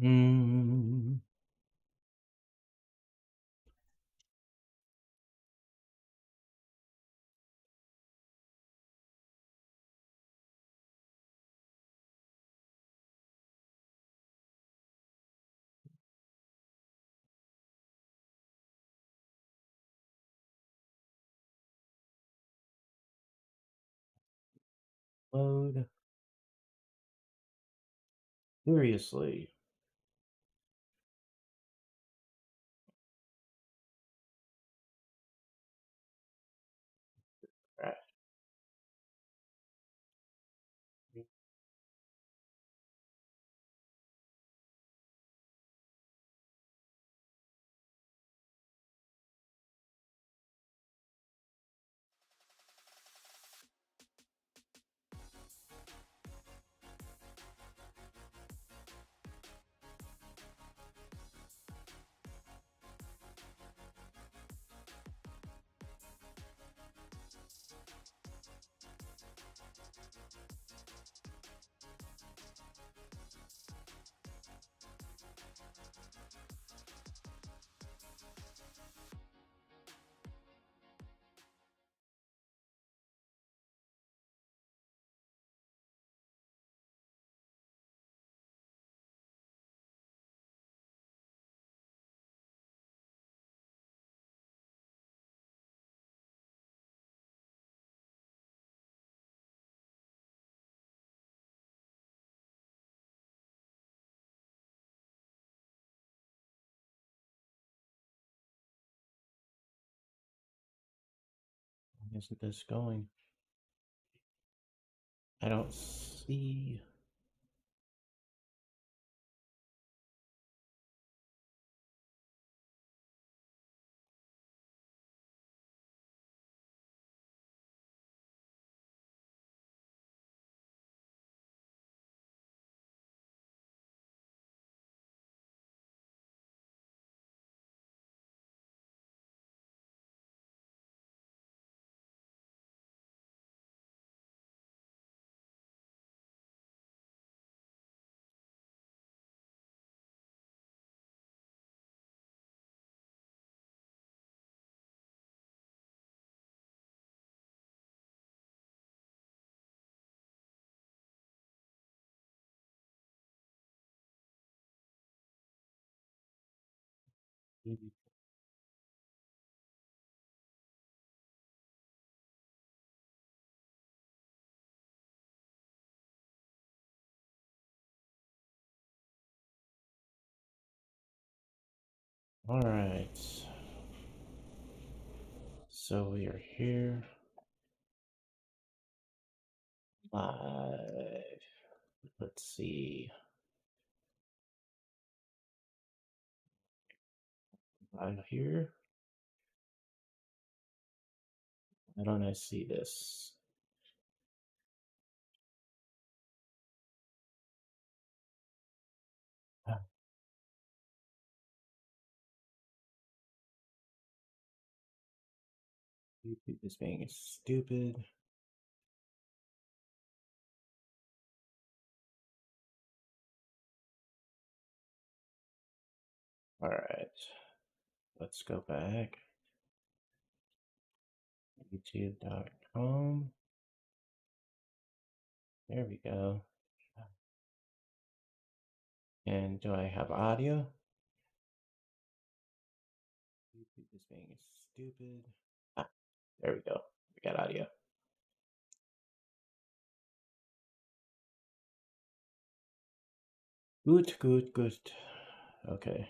Mm. Load. Seriously. Right. Isn't this going? I don't see. All right. So we are here live. Let's see. I'm here. Why don't I see this? YouTube is being stupid. All right. Let's go back. YouTube.com. There we go. And do I have audio? YouTube is being stupid. Ah, there we go. We got audio. Good, good, good. Okay.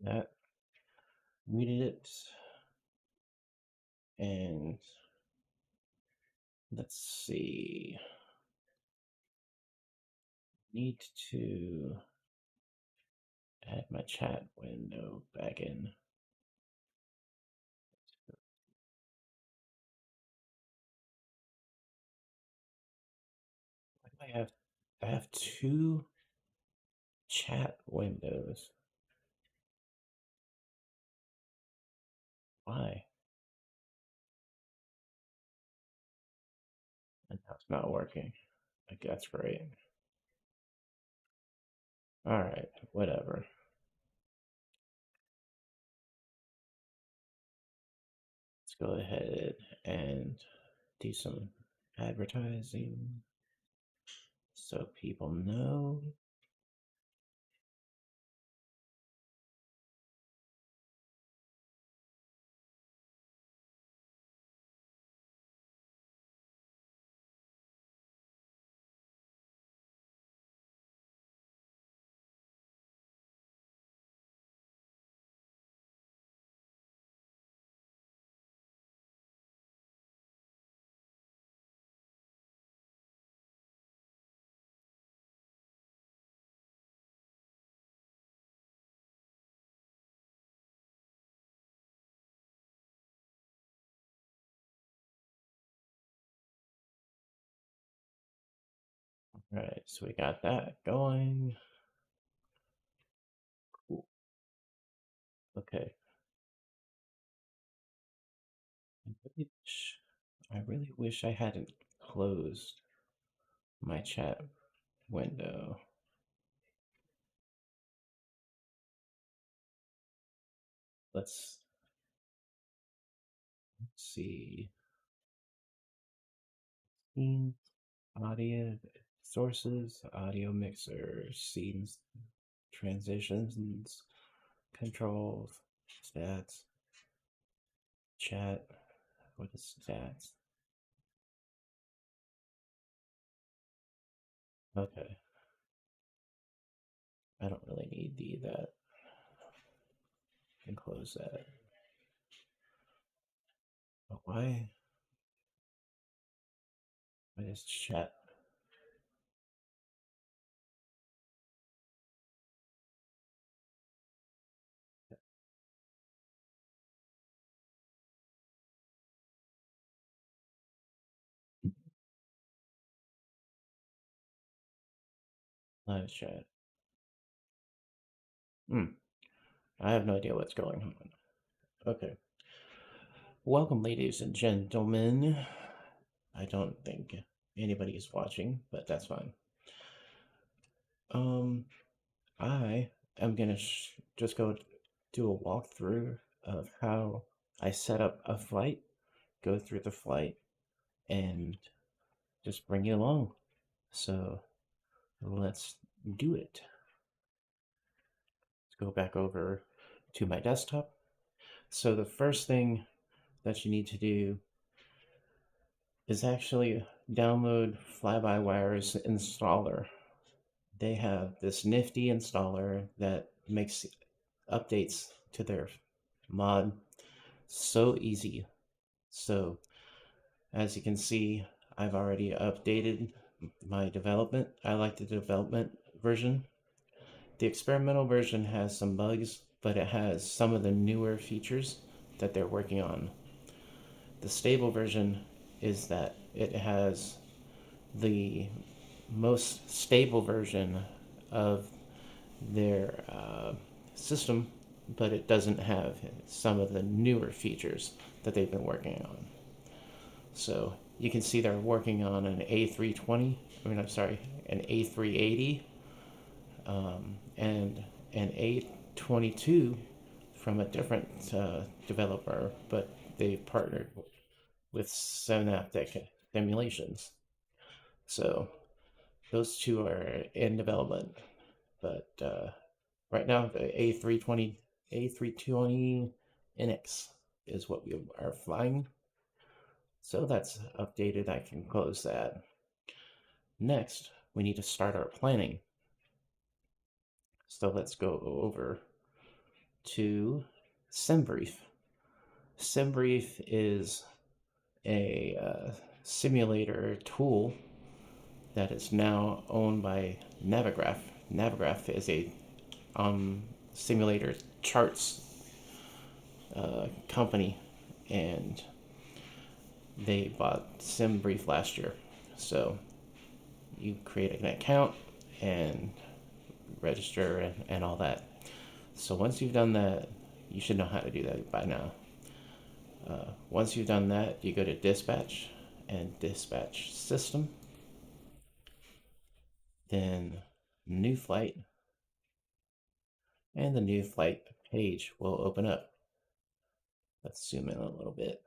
That muted it. And let's see. Need to add my chat window back in. Why do I have two chat windows? Why? And now it's not working. Like, that's great. Alright, whatever. Let's go ahead and do some advertising so people know. Alright, so we got that going. Cool. Okay. I really wish I hadn't closed my chat window. Let's see. Scenes, audio sources, audio mixer, scenes, transitions, controls, stats, chat. What is stats? Okay. I don't really need that. I can close that. But why? What is chat? Live chat. I have no idea what's going on. Okay. Welcome, ladies and gentlemen. I don't think anybody is watching, but that's fine. I am gonna just go do a walkthrough of how I set up a flight, go through the flight, and just bring you along. So let's do it. Let's go back over to my desktop. So the first thing that you need to do is actually download Fly-by-Wire's installer. They have this nifty installer that makes updates to their mod so easy. So as you can see, I've already updated my development. I like the development version. The experimental version has some bugs, but it has some of the newer features that they're working on. The stable version is that it has the most stable version of their system, but it doesn't have some of the newer features that they've been working on. So you can see they're working on an A320, an A380, and an A22 from a different developer, but they partnered with Synaptic Simulations. So those two are in development, but right now the A320 NX is what we are flying. So that's updated. I can close that. Next, we need to start our planning. So let's go over to SimBrief. SimBrief is a simulator tool that is now owned by Navigraph. Navigraph is a simulator charts company, and they bought SimBrief last year. So you create an account and register and all that. So once you've done that, you should know how to do that by now. Once you've done that, you go to dispatch and dispatch system, then new flight, and the new flight page will open up. Let's zoom in a little bit.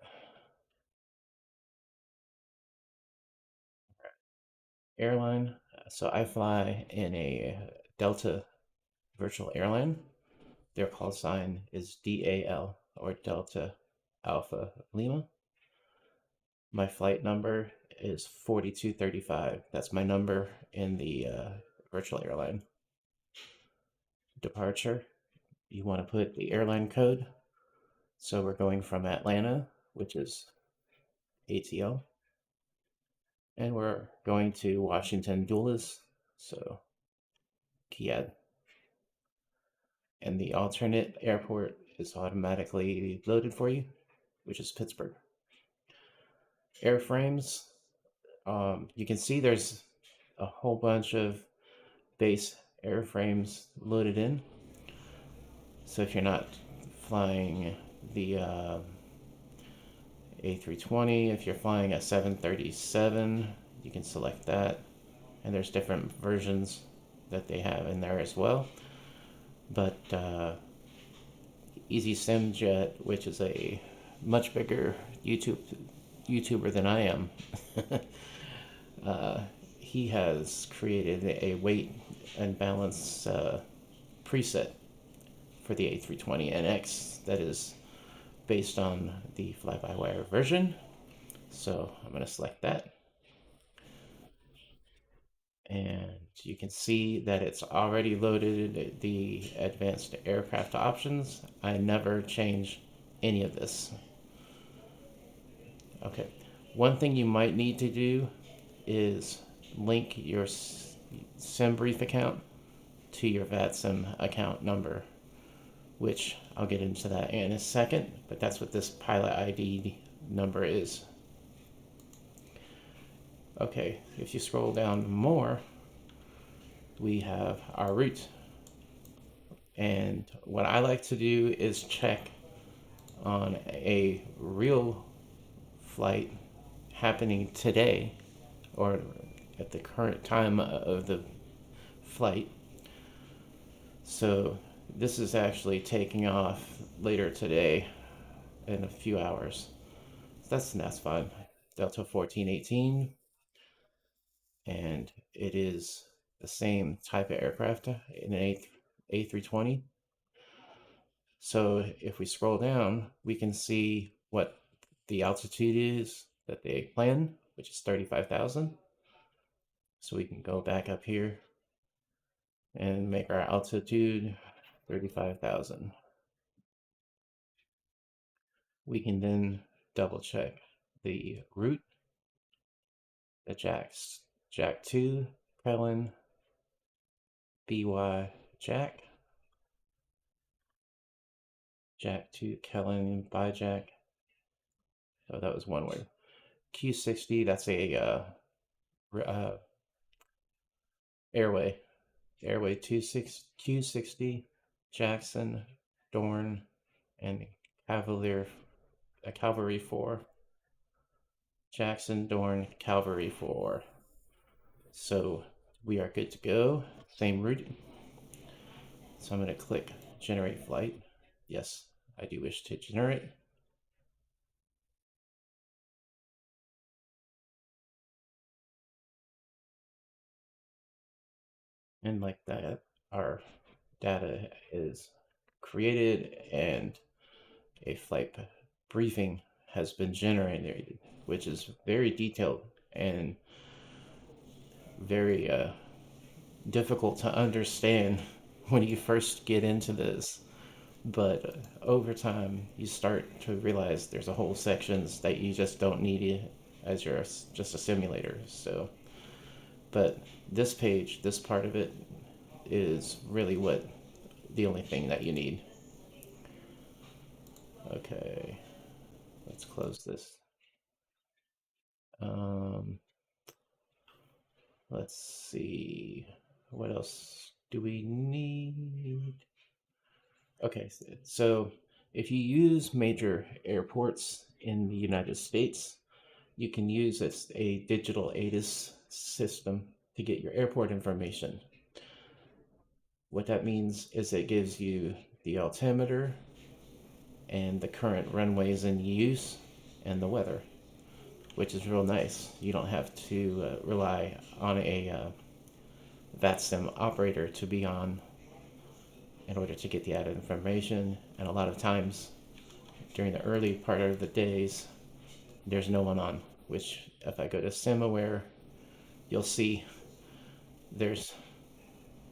Airline. So I fly in a Delta virtual airline. Their call sign is DAL, or Delta Alpha Lima. My flight number is 4235. That's my number in the virtual airline. Departure, you want to put the airline code. So we're going from Atlanta, which is ATL, and we're going to Washington Dulles, so KIAD. And the alternate airport is automatically loaded for you, which is Pittsburgh. Airframes, you can see there's a whole bunch of base airframes loaded in. So if you're not flying the A320, if you're flying a 737, you can select that. And there's different versions that they have in there as well. But Easy Simjet, which is a much bigger YouTuber than I am, he has created a weight and balance preset for the A320NX that is based on the fly-by-wire version. So I'm going to select that. And you can see that it's already loaded the advanced aircraft options. I never change any of this. Okay, one thing you might need to do is link your SimBrief account to your VATSIM account number, which I'll get into that in a second, but that's what this pilot ID number is. Okay, if you scroll down more, we have our route. And what I like to do is check on a real flight happening today or at the current time of the flight. So this is actually taking off later today in a few hours. That's fine. Delta 1418, and it is the same type of aircraft in an A320. So if we scroll down, we can see what the altitude is that they plan, which is 35,000. So we can go back up here and make our altitude 35,000. We can then double check the route, the Jack 2, Prelin, BY Jack, Jack 2, Kellen, by Jack. Oh, that was one word. Q60, that's a airway. Airway Q60, Jackson, Dorn, and Cavalry 4. Jackson, Dorn, Cavalry 4. So we are good to go. Same route. So I'm going to click Generate Flight. Yes, I do wish to generate. And like that, our data is created and a flight briefing has been generated, which is very detailed and very difficult to understand when you first get into this. But over time, you start to realize there's a whole sections that you just don't need as you're just a simulator. So, but this page, this part of it, is really what the only thing that you need. Okay, let's close this. Let's see, what else do we need? Okay, so If you use major airports in the United States, you can use a digital ATIS system to get your airport information. What that means is it gives you the altimeter and the current runways in use and the weather, which is real nice. You don't have to rely on a VATSIM operator to be on in order to get the added information. And a lot of times during the early part of the days, there's no one on, which if I go to SimAware, you'll see there's,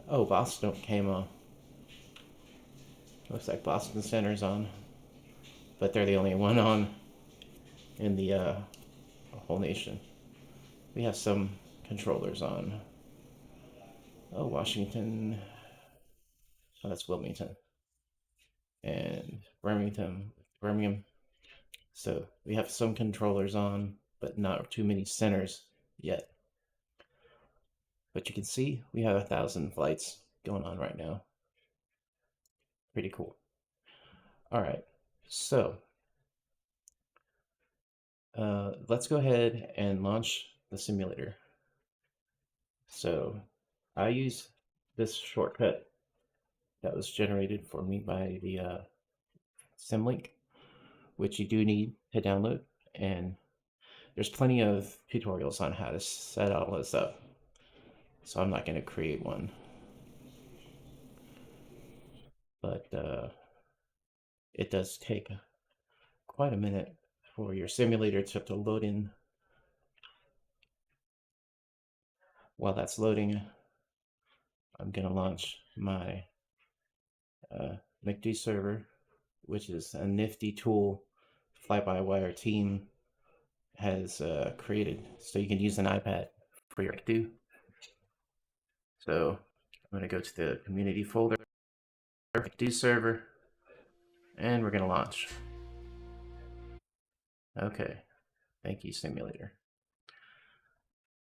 oh, Boston came on. Looks like Boston Center's on, but they're the only one on in the whole nation. We have some controllers on. Oh, Washington. Oh, that's Wilmington. And Birmingham. So we have some controllers on, but not too many centers yet. But you can see we have 1,000 flights going on right now. Pretty cool. All right, so let's go ahead and launch the simulator. So I use this shortcut that was generated for me by the Symlink, which you do need to download. And there's plenty of tutorials on how to set all this up. So I'm not going to create one. But it does take quite a minute for your simulator to load in. While that's loading, I'm going to launch my MACD server, which is a nifty tool fly-by-wire team has created, so you can use an iPad for your MACD. So I'm going to go to the community folder, MACD server, and we're going to launch. Okay, thank you, simulator.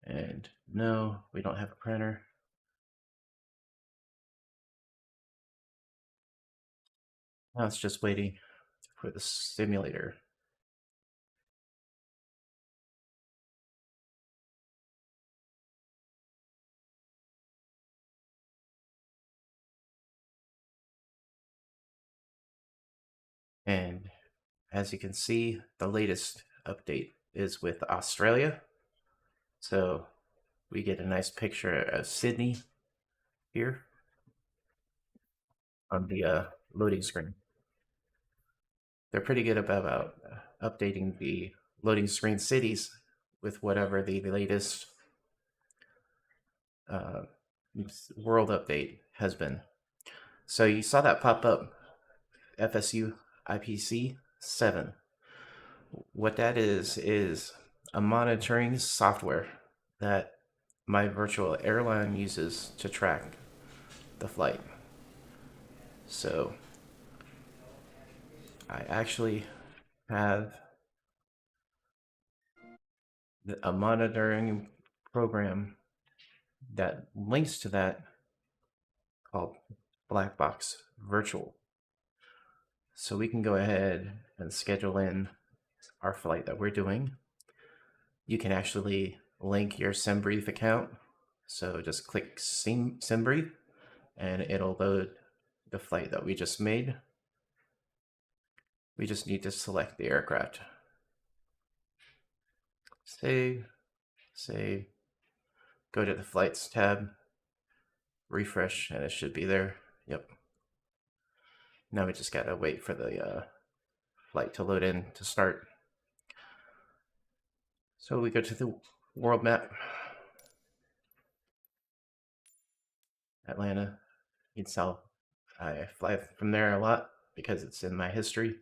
And no, we don't have a printer. Now it's just waiting for the simulator. And as you can see, the latest update is with Australia. So we get a nice picture of Sydney here on the loading screen. They're pretty good about updating the loading screen cities with whatever the latest world update has been. So you saw that pop up, FSU IPC 7. What that is a monitoring software that my virtual airline uses to track the flight. So I actually have a monitoring program that links to that called Black Box Virtual. So we can go ahead and schedule in our flight that we're doing. You can actually link your SimBrief account. So just click SimBrief and it'll load the flight that we just made. We just need to select the aircraft. Save, save, go to the flights tab, refresh, and it should be there. Yep. Now we just gotta wait for the flight to load in to start. So we go to the world map, Atlanta. You can tell I fly from there a lot because it's in my history.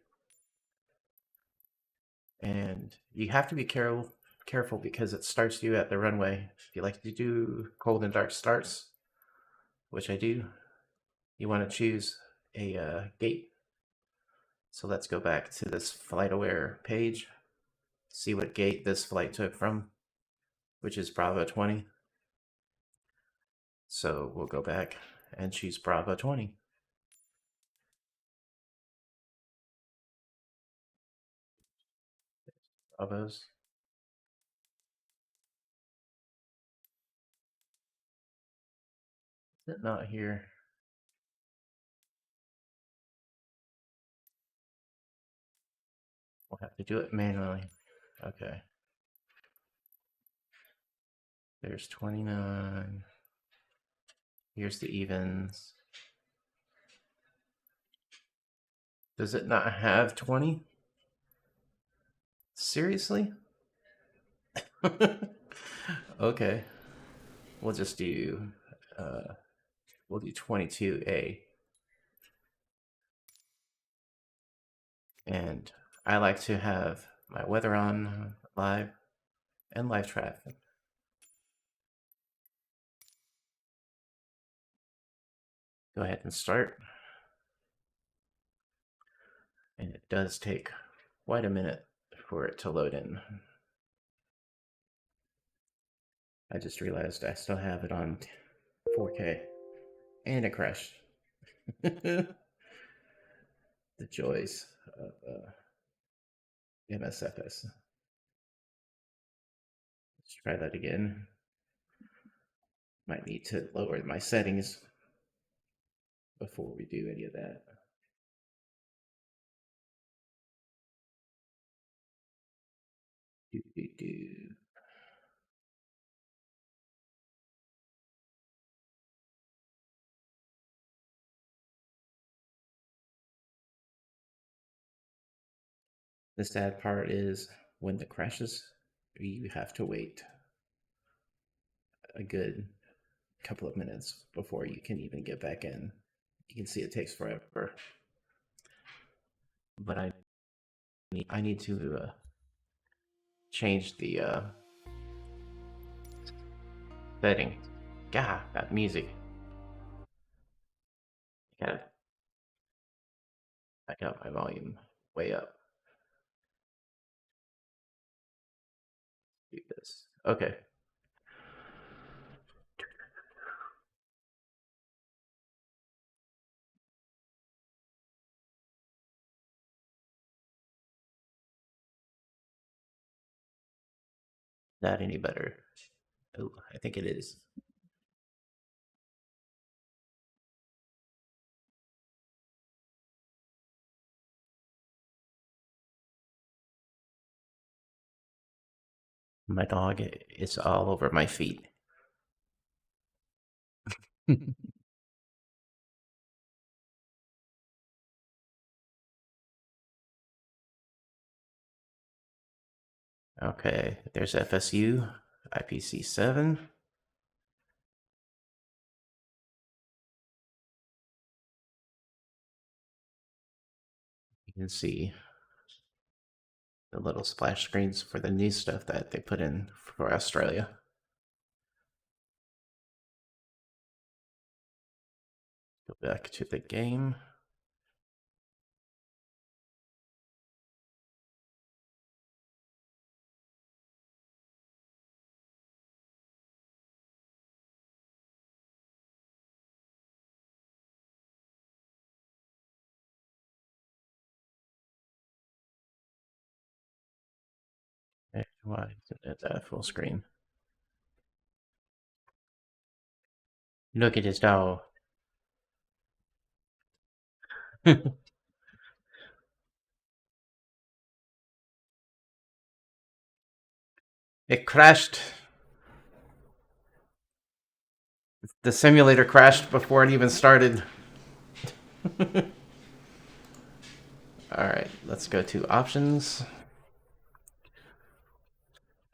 And you have to be careful because it starts you at the runway. If you like to do cold and dark starts, which I do, you want to choose a gate. So let's go back to this FlightAware page, see what gate this flight took from, which is Bravo 20. So we'll go back and choose Bravo 20. Elbows. Is it not here? We'll have to do it manually. Okay. There's 29. Here's the evens. Does it not have 20? Seriously? Okay. We'll just do, we'll do 22A. And I like to have my weather on live and live traffic. Go ahead and start. And it does take quite a minute for it to load in. I just realized I still have it on 4K and it crashed. The joys of MSFS. Let's try that again. Might need to lower my settings before we do any of that. Do. The sad part is when it crashes, you have to wait a good couple of minutes before you can even get back in. You can see it takes forever. But I need to change the setting. God, that music. I gotta back up my volume way up. Do this. Okay. Not any better. Oh, I think it is. My dog is all over my feet. Okay, there's FSU, IPC7. You can see the little splash screens for the new stuff that they put in for Australia. Go back to the game. Why isn't it that full screen? Look at his dog. It crashed. The simulator crashed before it even started. All right, let's go to options.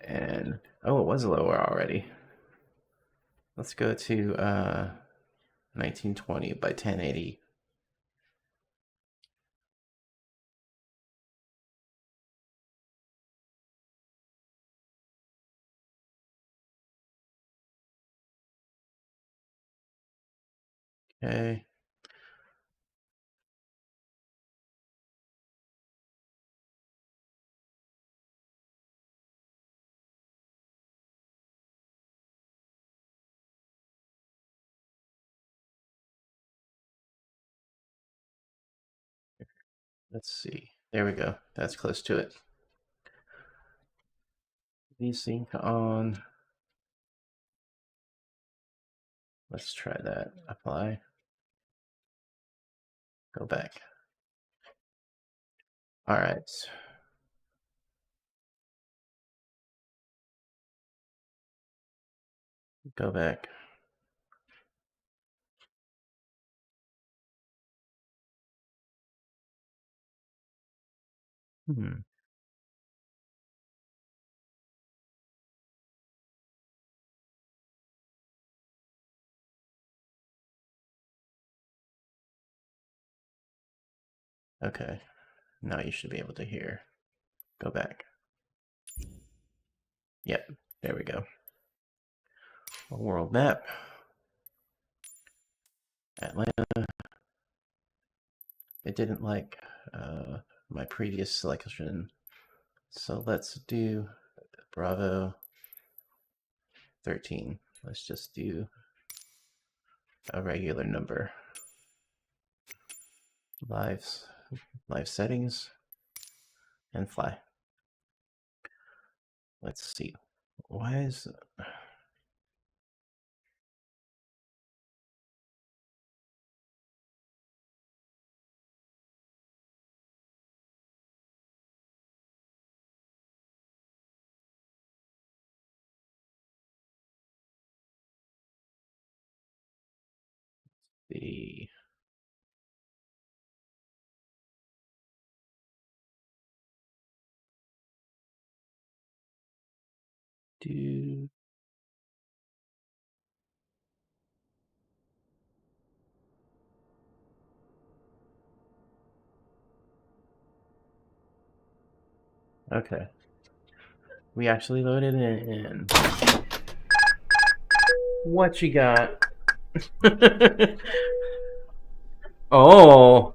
And, oh, it was lower already. Let's go to 1920 by 1080. Okay. Let's see. There we go. That's close to it. Vsync on. Let's try that. Apply. Go back. All right. Go back. Okay. Now you should be able to hear. Go back. Yep. There we go. A world map. Atlanta. It didn't like my previous selection. So let's do Bravo 13. Let's just do a regular number. Live settings and fly. Let's see. Why is the do okay. We actually loaded it in. What you got? Oh.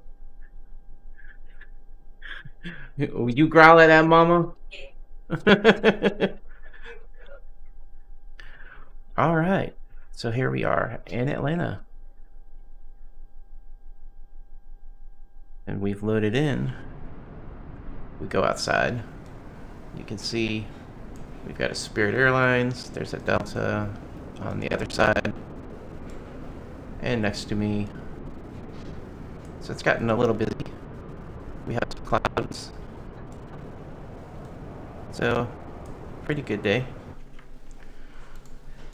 You growl at that, mama? All right. So here we are in Atlanta. And we've loaded in. We go outside. You can see we've got a Spirit Airlines. There's a Delta on the other side. And next to me. So it's gotten a little busy. We have some clouds. So, pretty good day.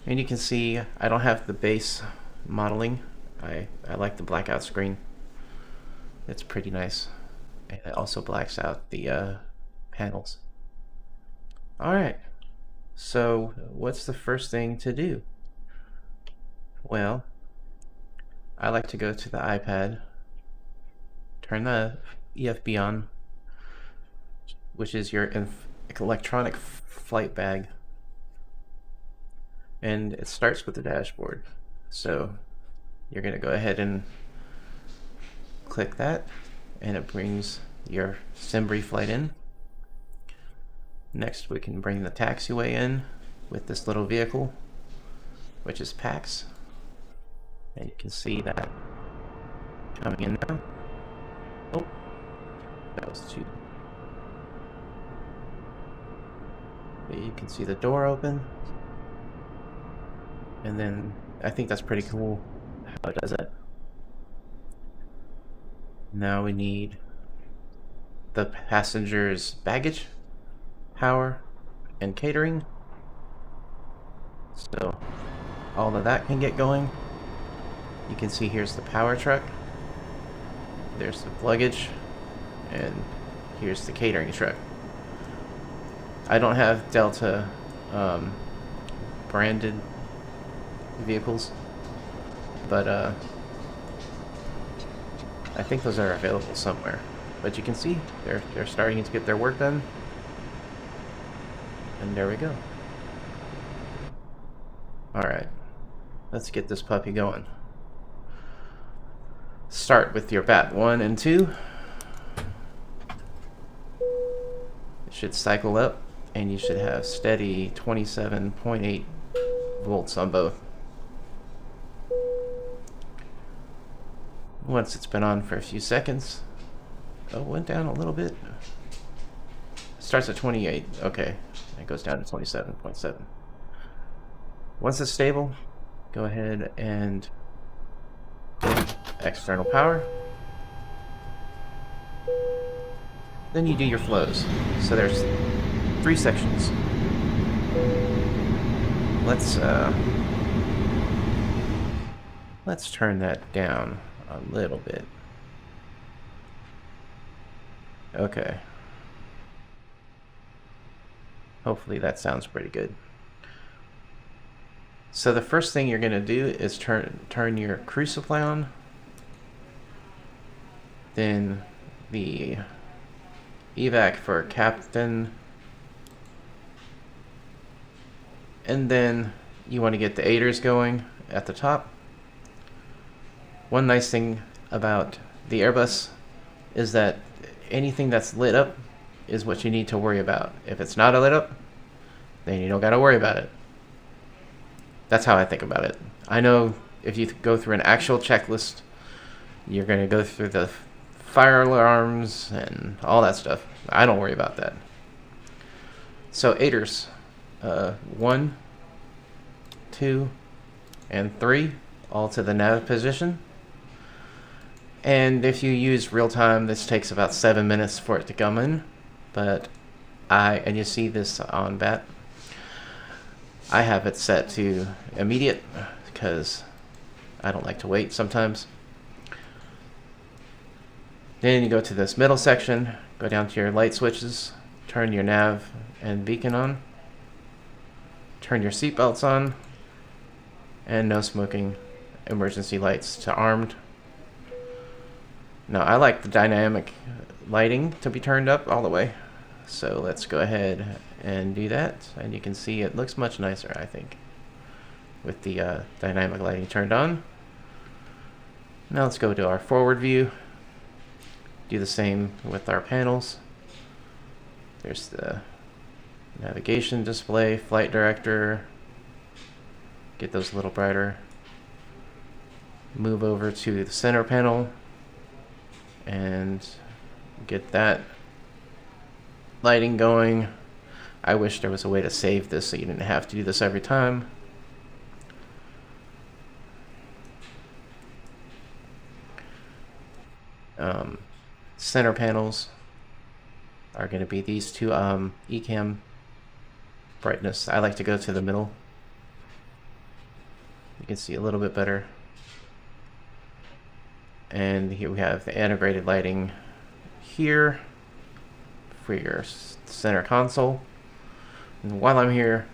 And you can see I don't have the base modeling. I like the blackout screen. It's pretty nice. And it also blacks out the panels. Alright, so what's the first thing to do? Well, I like to go to the iPad, turn the EFB on, which is your electronic flight bag, and it starts with the dashboard. So you're going to go ahead and click that, and it brings your Simbri flight in. Next, we can bring the taxiway in with this little vehicle, which is PAX. And you can see that coming in now. Oh, that was too. But you can see the door open. And then I think that's pretty cool how it does it. Now we need the passenger's baggage, power, and catering. So all of that can get going. You can see here's the power truck, there's the luggage, and here's the catering truck. I don't have Delta branded vehicles, but I think those are available somewhere. But you can see they're starting to get their work done. And there we go. Alright, let's get this puppy going. Start with your bat 1 and 2. It should cycle up, and you should have steady 27.8 volts on both. Once it's been on for a few seconds, oh, it went down a little bit. Starts at 28. Okay, It goes down to 27.7. Once it's stable, go ahead and external power. Then you do your flows. So there's 3 sections. Let's turn that down a little bit. Okay. Hopefully that sounds pretty good. So the first thing you're going to do is turn your crew supply on. Then the evac for captain. And then you want to get the aiders going at the top. One nice thing about the Airbus is that anything that's lit up is what you need to worry about. If it's not lit up, then you don't got to worry about it. That's how I think about it. I know if you go through an actual checklist, you're going to go through the fire alarms and all that stuff. I don't worry about that. So aiders, 1, 2, and 3, all to the nav position. And if you use real time, this takes about 7 minutes for it to come in. But and you see this on BAT, I have it set to immediate because I don't like to wait sometimes. Then you go to this middle section, go down to your light switches, turn your nav and beacon on, turn your seatbelts on, and no smoking emergency lights to armed. Now I like the dynamic lighting to be turned up all the way, so let's go ahead and do that, and you can see it looks much nicer, I think, with the dynamic lighting turned on. Now let's go to our forward view, do the same with our panels. There's the navigation display, flight director, get those a little brighter. Move over to the center panel and get that lighting going. I wish there was a way to save this so you didn't have to do this every time. Center panels are going to be these two ECAM brightness. I like to go to the middle. You can see a little bit better. And here we have the integrated lighting here for your center console. And while I'm here,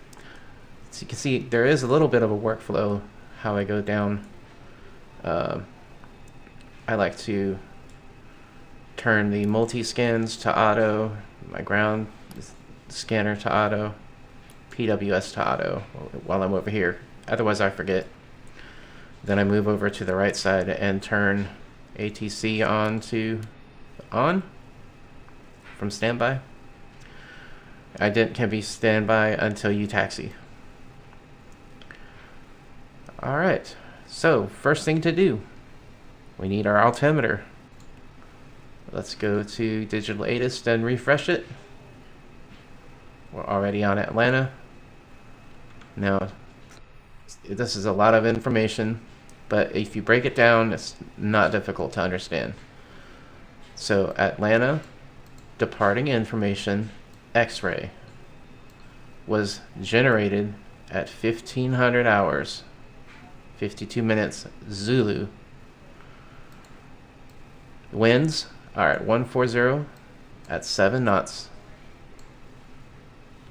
so you can see there is a little bit of a workflow how I go down. I like to turn the multi-scans to auto, my ground scanner to auto, PWS to auto while I'm over here. Otherwise I forget. Then I move over to the right side and turn ATC on to on from standby. Can be standby until you taxi. Alright, so first thing to do, we need our altimeter. Let's go to Digital ATIS and refresh it. We're already on Atlanta. Now, this is a lot of information, but if you break it down, it's not difficult to understand. So Atlanta, departing information, X-ray, was generated at 1500 hours, 52 minutes Zulu. Winds are at 140 at 7 knots.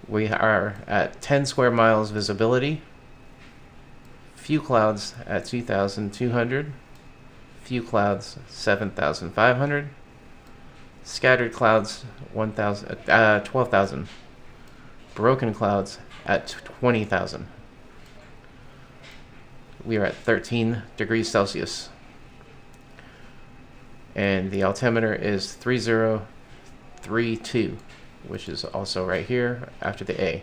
We are at 10 square miles visibility. Few clouds at 2,200. Few clouds 7,500. Scattered clouds 12,000. Broken clouds at 20,000. We are at 13 degrees Celsius. And the altimeter is 3032, which is also right here after the A.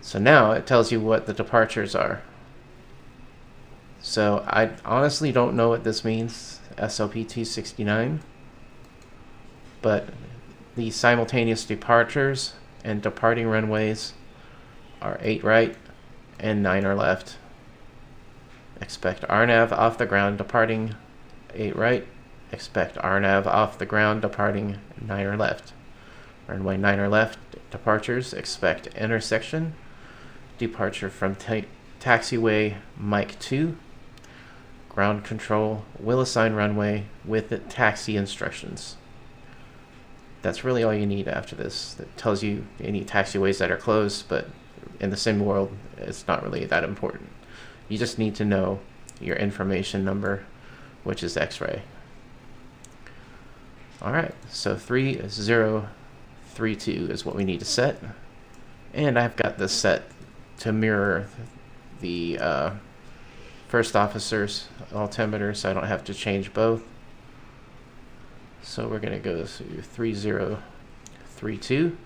So now it tells you what the departures are. So I honestly don't know what this means, SLP 269, but The simultaneous departures and departing runways are 8 right and 9 are left. Expect RNAV off the ground departing 8 right. Expect RNAV off the ground departing 9 or left. Runway 9 or left departures. Expect intersection. Departure from taxiway Mike 2. Ground control will assign runway with the taxi instructions. That's really all you need after this. It tells you any taxiways that are closed, but in the sim world, it's not really that important. You just need to know your information number, which is X-ray. All right, so 3032 is what we need to set. And I've got this set to mirror the first officer's altimeter, so I don't have to change both. So we're going to go to 3032.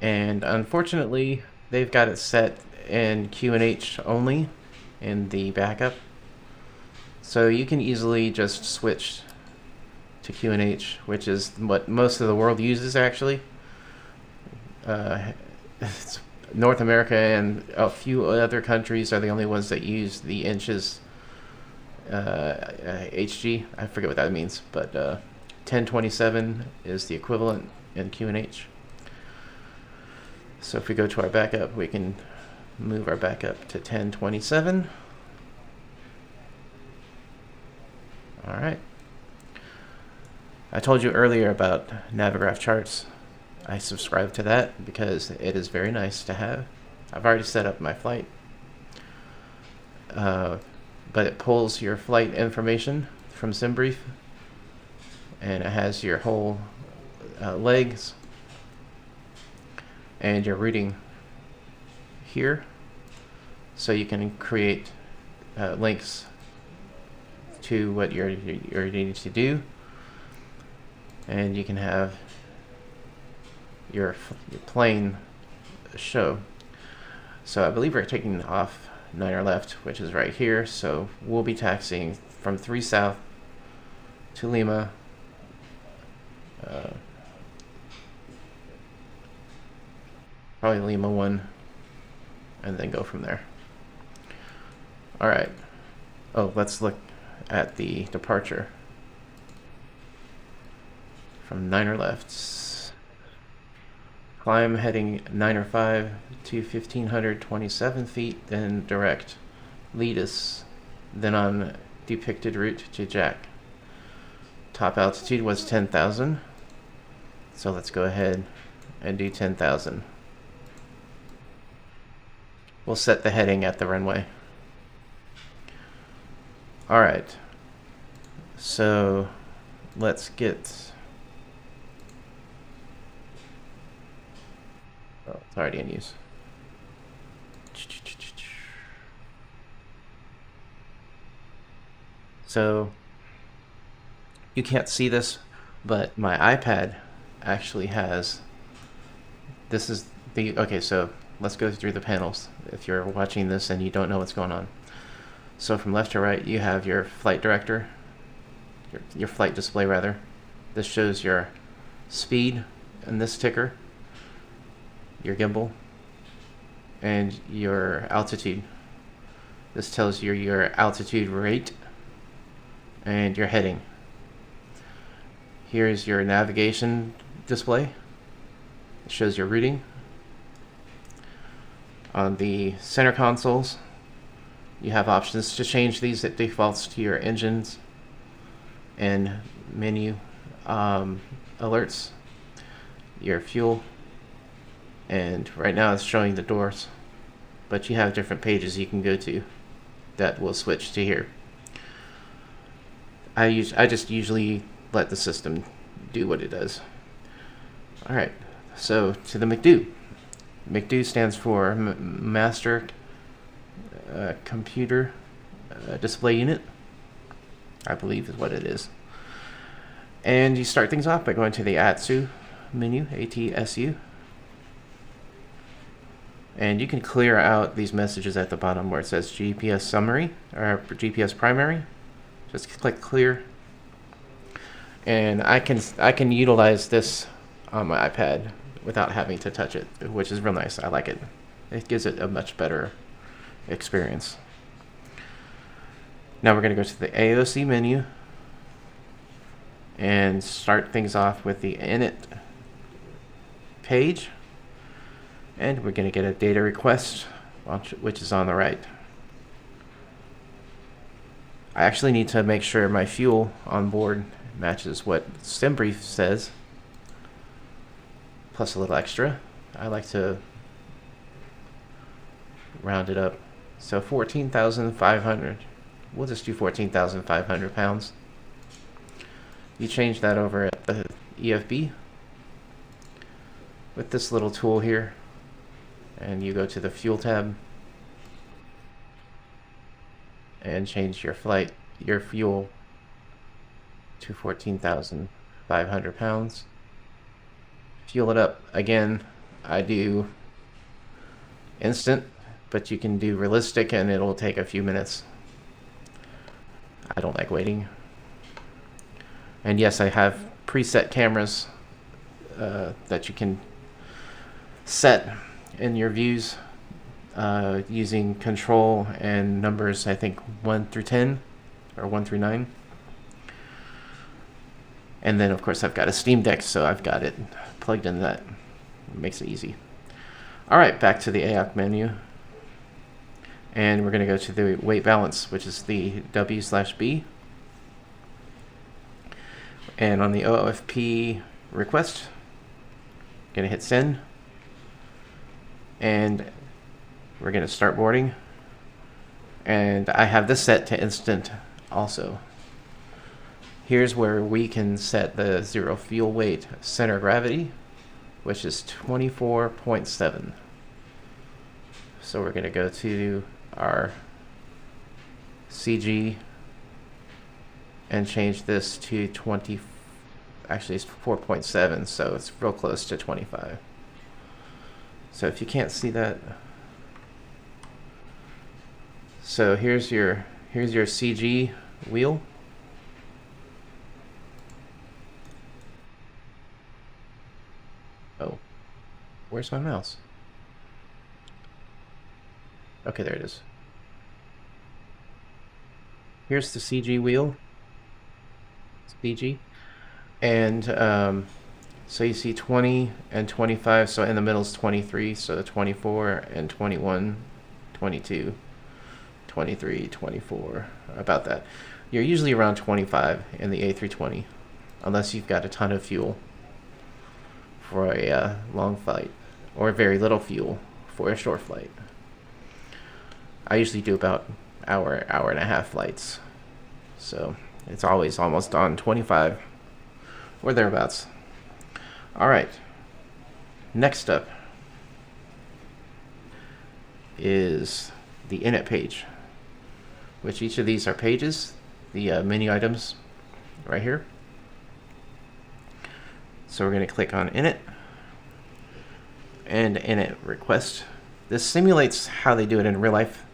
And unfortunately, they've got it set in QNH only in the backup. So you can easily just switch to QNH, which is what most of the world uses actually. North America and a few other countries are the only ones that use the inches HG. I forget what that means, but 1027 is the equivalent in QNH. So if we go to our backup, we can move our backup to 1027. All right. I told you earlier about Navigraph charts. I subscribe to that because it is very nice to have. I've already set up my flight. But it pulls your flight information from SimBrief. And it has your whole legs and your routing here. So you can create links to what you're needing to do. And you can have your plane show. So I believe we're taking off 9 or left, which is right here. So we'll be taxiing from 3 south to Lima. Probably Lima 1, and then go from there. All right. Oh, let's look at the departure from 9 or left. Climb heading 9 or 5 to 1,527 feet, then direct. Lead us, then on depicted route to Jack. Top altitude was 10,000. So let's go ahead and do 10,000. We'll set the heading at the runway. All right. So let's get... Oh, it's already in use. So you can't see this, but my iPad actually has, this is the, okay, so let's go through the panels if you're watching this and you don't know what's going on. So from left to right, you have your flight director, your flight display rather. This shows your speed in this ticker, your gimbal, and your altitude. This tells you your altitude rate and your heading. Here's your navigation display. It shows your routing. On the center consoles, you have options to change these. It defaults to your engines and menu alerts, your fuel, and right now it's showing the doors, but you have different pages you can go to that will switch to here. I just usually let the system do what it does. All right, so to the McDo. McDo stands for Master Computer Display Unit, I believe is what it is. And you start things off by going to the ATSU menu, ATSU. And you can clear out these messages at the bottom where it says GPS summary or GPS primary. Just click clear. And I can utilize this on my iPad without having to touch it, which is real nice. I like it. It gives it a much better experience. Now we're going to go to the AOC menu and start things off with the Init Page. And we're going to get a data request, which is on the right. I actually need to make sure my fuel on board matches what SimBrief says, plus a little extra. I like to round it up. So 14,500. We'll just do 14,500 pounds. You change that over at the EFB with this little tool here, and you go to the fuel tab and change your fuel to 14,500 pounds. Fuel it up. Again, I do instant, but you can do realistic and it'll take a few minutes. I don't like waiting. And yes, I have preset cameras that you can set in your views using control and numbers, I think 1 through 10 or 1 through 9. And then of course I've got a Steam Deck, so I've got it plugged into that. It makes it easy. All right, back to the AOC menu. And we're going to go to the weight balance, which is the W/B. And on the OFP request, going to hit send. And we're going to start boarding. And I have this set to instant also. Here's where we can set the zero fuel weight center of gravity, which is 24.7. So we're going to go to our CG and change this to 20. Actually, it's 4.7, so it's real close to 25. So if you can't see that, so here's your CG wheel. Oh, where's my mouse? Okay, there it is. Here's the CG wheel. CG. And so you see 20 and 25, so in the middle is 23, so 24 and 21, 22, 23, 24, about that. You're usually around 25 in the A320, unless you've got a ton of fuel for a long flight, or very little fuel for a short flight. I usually do about hour and a half flights, so it's always almost on 25 or thereabouts. All right, next up is the Init page, which each of these are pages, the menu items right here. So we're going to click on Init and Init request. This simulates how they do it in real life,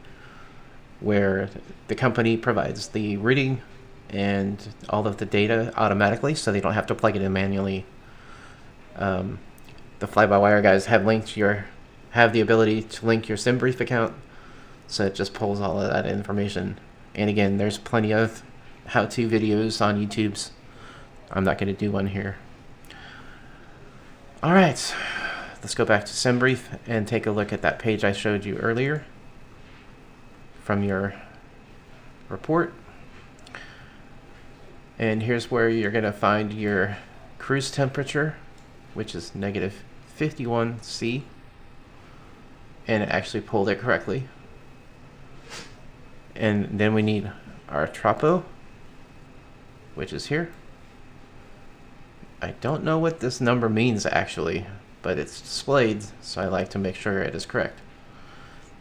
where the company provides the reading and all of the data automatically, so they don't have to plug it in manually. The fly-by-wire guys have the ability to link your SimBrief account, so it just pulls all of that information. And again, there's plenty of how-to videos on YouTube's. I'm not going to do one here. All right, let's go back to SimBrief and take a look at that page I showed you earlier from your report. And here's where you're going to find your cruise temperature, which is -51°C, and it actually pulled it correctly. And then we need our tropo, which is here. I don't know what this number means actually, but it's displayed, so I like to make sure it is correct.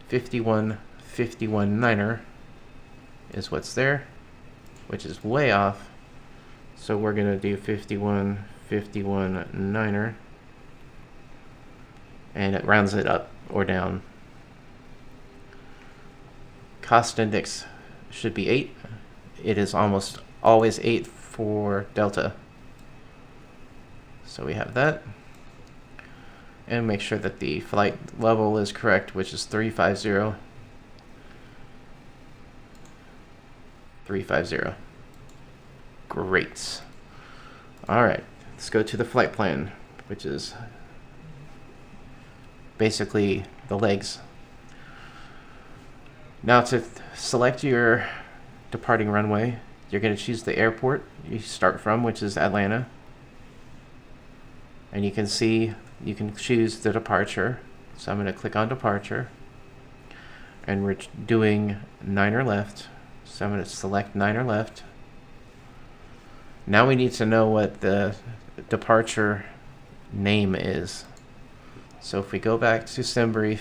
51.519 is what's there, which is way off. So we're gonna do 51.519, and it rounds it up or down cost index should be 8. It is almost always 8 for Delta. So we have that. And make sure that the flight level is correct, which is 350. 350. Great. All right, let's go to the flight plan, which is basically the legs. Now to select your departing runway, you're going to choose the airport you start from, which is Atlanta. And you can see, you can choose the departure. So I'm going to click on departure. And we're doing 9er left. So I'm going to select 9er left. Now we need to know what the departure name is. So if we go back to SimBrief,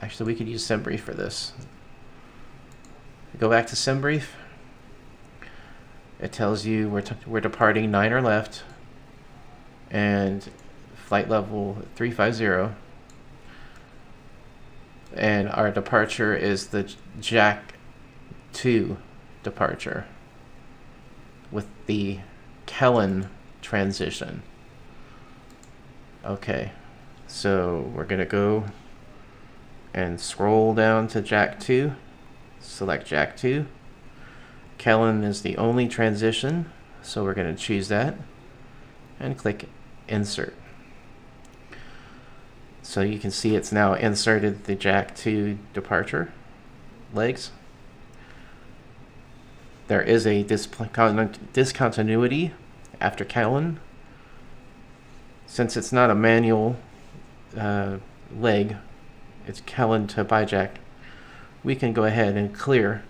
actually we could use SimBrief for this. Go back to SimBrief. It tells you we're departing 9er left and flight level 350. And our departure is the Jack 2 departure with the Kellen transition. Okay, so we're gonna go and scroll down to Jack 2, select Jack 2. Kellen is the only transition, so we're gonna choose that and click insert. So you can see it's now inserted the Jack 2 departure legs. There is a discontinuity after Kellen. Since it's not a manual leg, it's Kellen to BiJack, we can go ahead and clear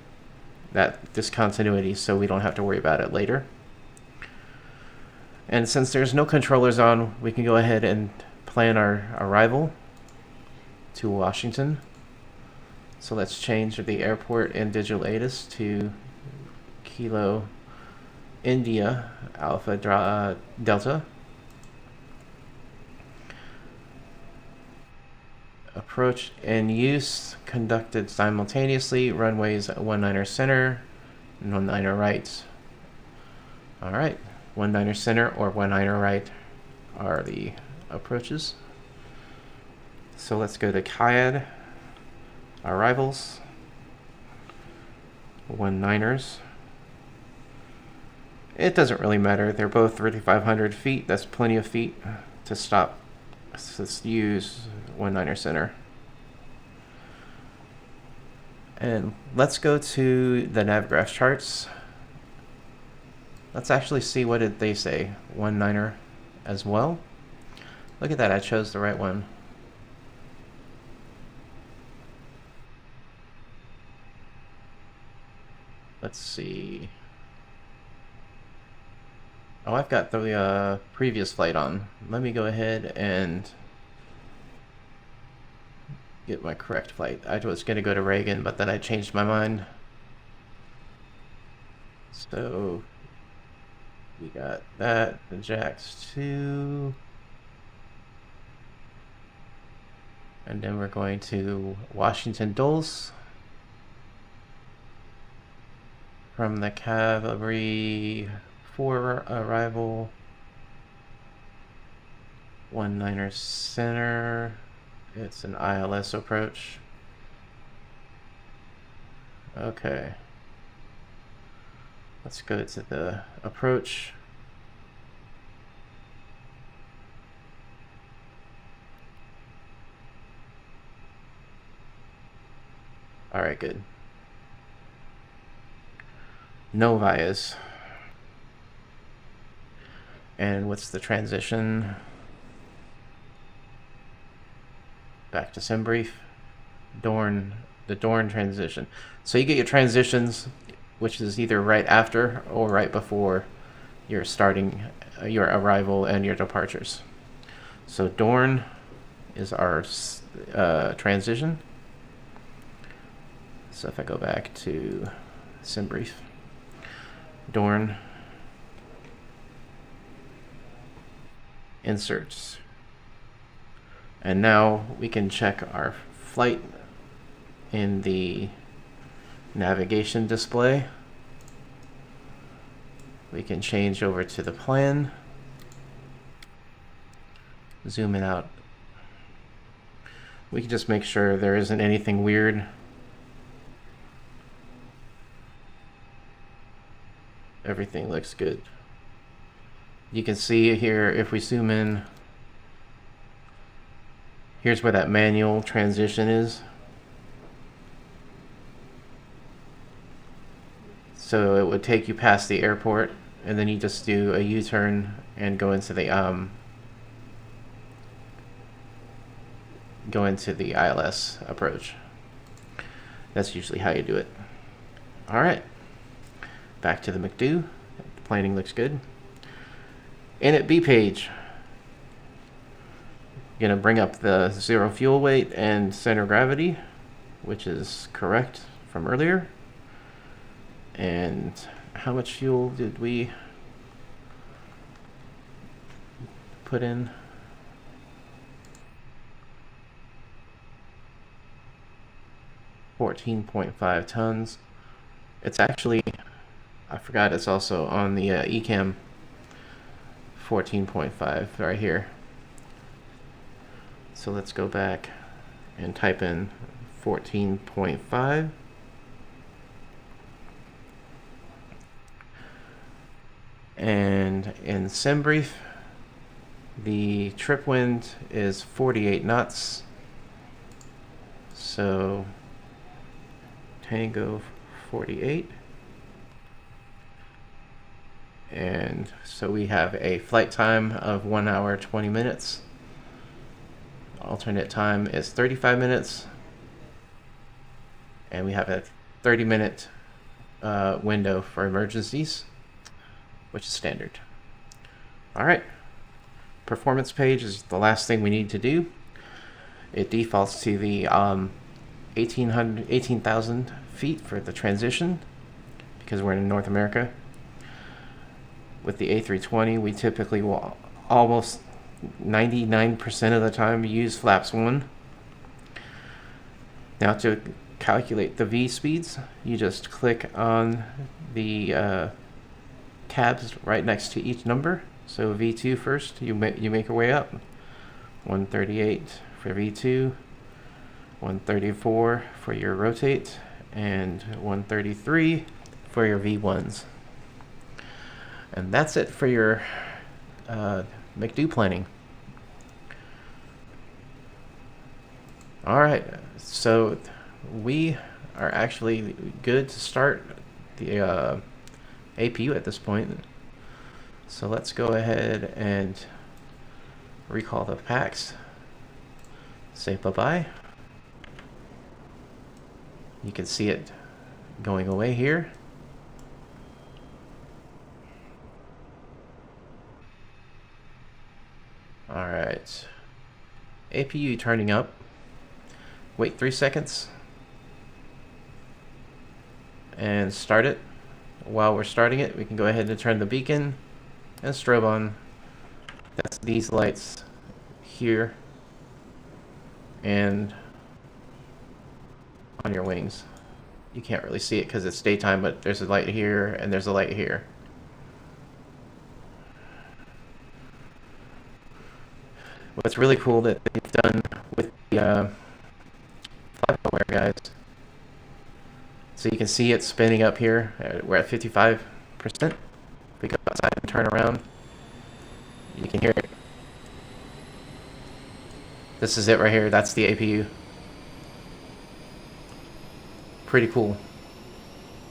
that discontinuity so we don't have to worry about it later. And since there's no controllers on, we can go ahead and plan our arrival to Washington. So let's change the airport in Digital ATIS to Kilo India Alpha Delta. Approach and use conducted simultaneously. Runways 19er center, 19er right. All right, 19er center or 19er right are the approaches. So let's go to KIAD arrivals. 19ers. It doesn't really matter. They're both 3,500 feet. That's plenty of feet to stop. Let's use 19er center. And let's go to the Navgraph charts. Let's actually see what did they say. 19er as well. Look at that, I chose the right one. Let's see. Oh, I've got the previous flight on. Let me go ahead and get my correct flight. I was going to go to Reagan, but then I changed my mind. So we got that, the Jacks 2. And then we're going to Washington Dulles. From the Cavalry 4 arrival. 19er center. It's an ILS approach. Okay. Let's go to the approach. All right, good. No vias. And what's the transition? Back to SimBrief. The Dorn transition. So you get your transitions, which is either right after or right before you're starting your arrival and your departures. So Dorn is our transition. So if I go back to SimBrief, Dorn, inserts. And now we can check our flight in the navigation display. We can change over to the plan. Zoom it out. We can just make sure there isn't anything weird. Everything looks good. You can see here, if we zoom in, here's where that manual transition is. So it would take you past the airport, and then you just do a U-turn and go into the ILS approach. That's usually how you do it. All right, back to the McDo. The planning looks good. Init Page. Gonna bring up the zero fuel weight and center of gravity, which is correct from earlier. And how much fuel did we put in? 14.5 tons. It's actually, I forgot, it's also on the ECAM 14.5 right here. So let's go back and type in 14.5. And in SimBrief, the trip wind is 48 knots. So Tango 48. And so we have a flight time of 1 hour 20 minutes. Alternate time is 35 minutes. And we have a 30-minute window for emergencies, which is standard. All right, performance page is the last thing we need to do. It defaults to the 18,000 feet for the transition because we're in North America. With the A320, we typically will almost 99% of the time use flaps 1. Now to calculate the V speeds, you just click on the tabs right next to each number. So V2 first, you make your way up. 138 for V2, 134 for your rotate, and 133 for your V1s. And that's it for your McDo planning. All right, so we are actually good to start the APU at this point. So let's go ahead and recall the packs. Say bye-bye. You can see it going away here. All right, APU turning up. Wait 3 seconds and start it. While we're starting it, we can go ahead and turn the beacon and strobe on. That's these lights here and on your wings. You can't really see it because it's daytime, but there's a light here and there's a light here. What's really cool that they've done with the fly-by-wire guys, so you can see it spinning up here. We're at 55%. If we go outside and turn around, you can hear it. This is it right here. That's the APU. Pretty cool.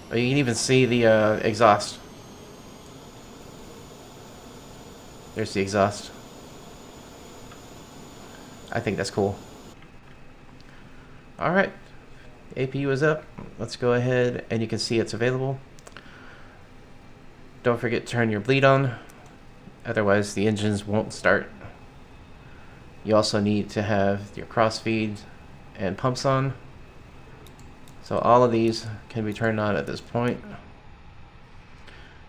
You can even see the exhaust. There's the exhaust. I think that's cool. All right, APU is up. Let's go ahead and you can see it's available. Don't forget to turn your bleed on, otherwise the engines won't start. You also need to have your crossfeed and pumps on. So all of these can be turned on at this point.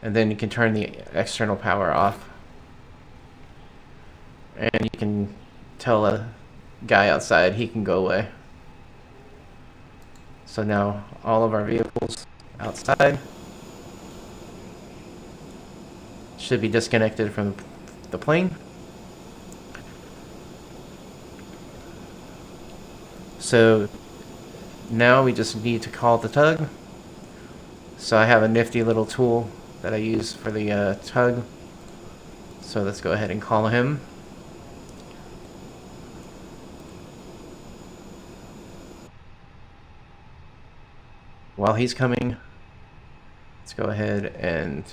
And then you can turn the external power off. And you can tell a guy outside he can go away. So now all of our vehicles outside should be disconnected from the plane. So now we just need to call the tug. So I have a nifty little tool that I use for the tug. So let's go ahead and call him. While he's coming, let's go ahead and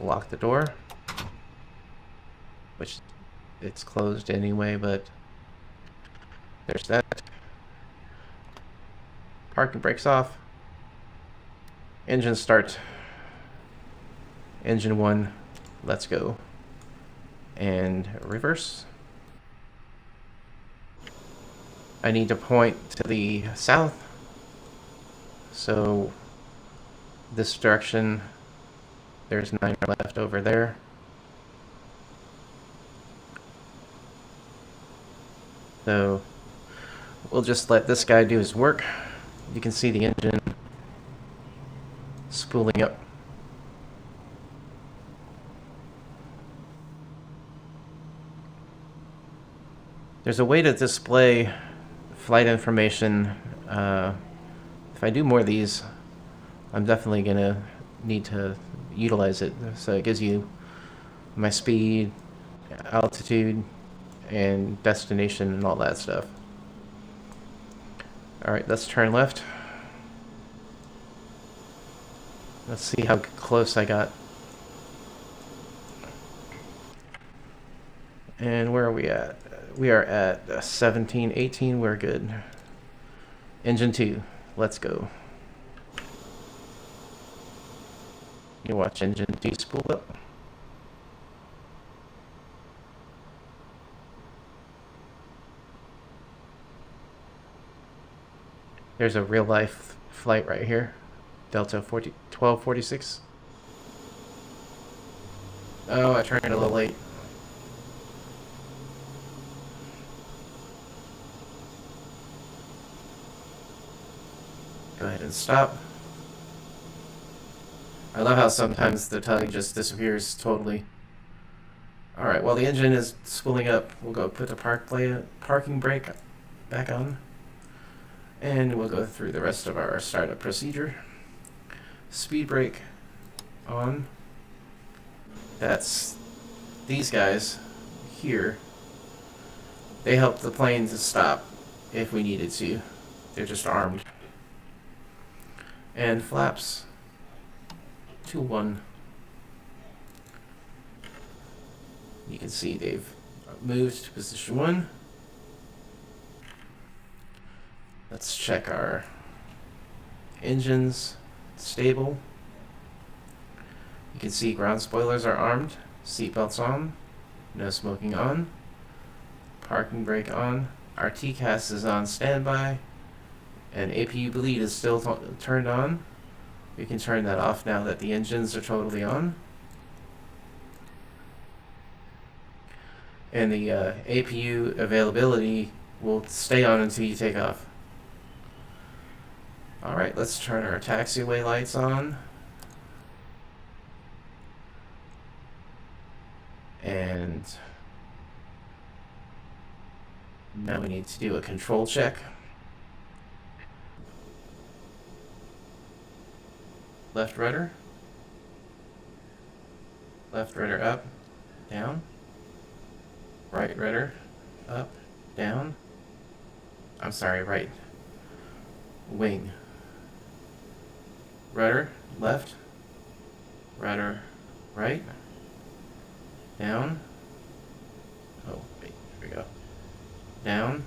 lock the door, which it's closed anyway, but there's that. Parking brakes off. Engine start. Engine 1, let's go. And reverse. I need to point to the south. So this direction, there's 9 left over there. So we'll just let this guy do his work. You can see the engine spooling up. There's a way to display flight information. If I do more of these, I'm definitely gonna need to utilize it. So it gives you my speed, altitude, and destination and all that stuff. All right, let's turn left. Let's see how close I got. And where are we at? We are at 17, 18, we're good. Engine 2, let's go. You watch engine 2 spool up. There's a real life flight right here. Delta 1246. Oh, I turned a little late. Go ahead and stop. I love how sometimes the tug just disappears totally. Alright, while the engine is spooling up, we'll go put the parking brake back on. And we'll go through the rest of our startup procedure. Speed brake on. That's these guys here. They help the plane to stop if we needed to. They're just armed. And flaps 2-1. You can see they've moved to position 1. Let's check our engines. Stable. You can see ground spoilers are armed. Seatbelts on. No smoking on. Parking brake on. Our TCAS is on standby. And APU bleed is still turned on. We can turn that off now that the engines are totally on. And the APU availability will stay on until you take off. Alright, let's turn our taxiway lights on. And now we need to do a control check. Left rudder. Left rudder up, down. Right rudder up, down. I'm sorry, right wing. Rudder left. Rudder right. Down. Oh, wait, here we go. Down.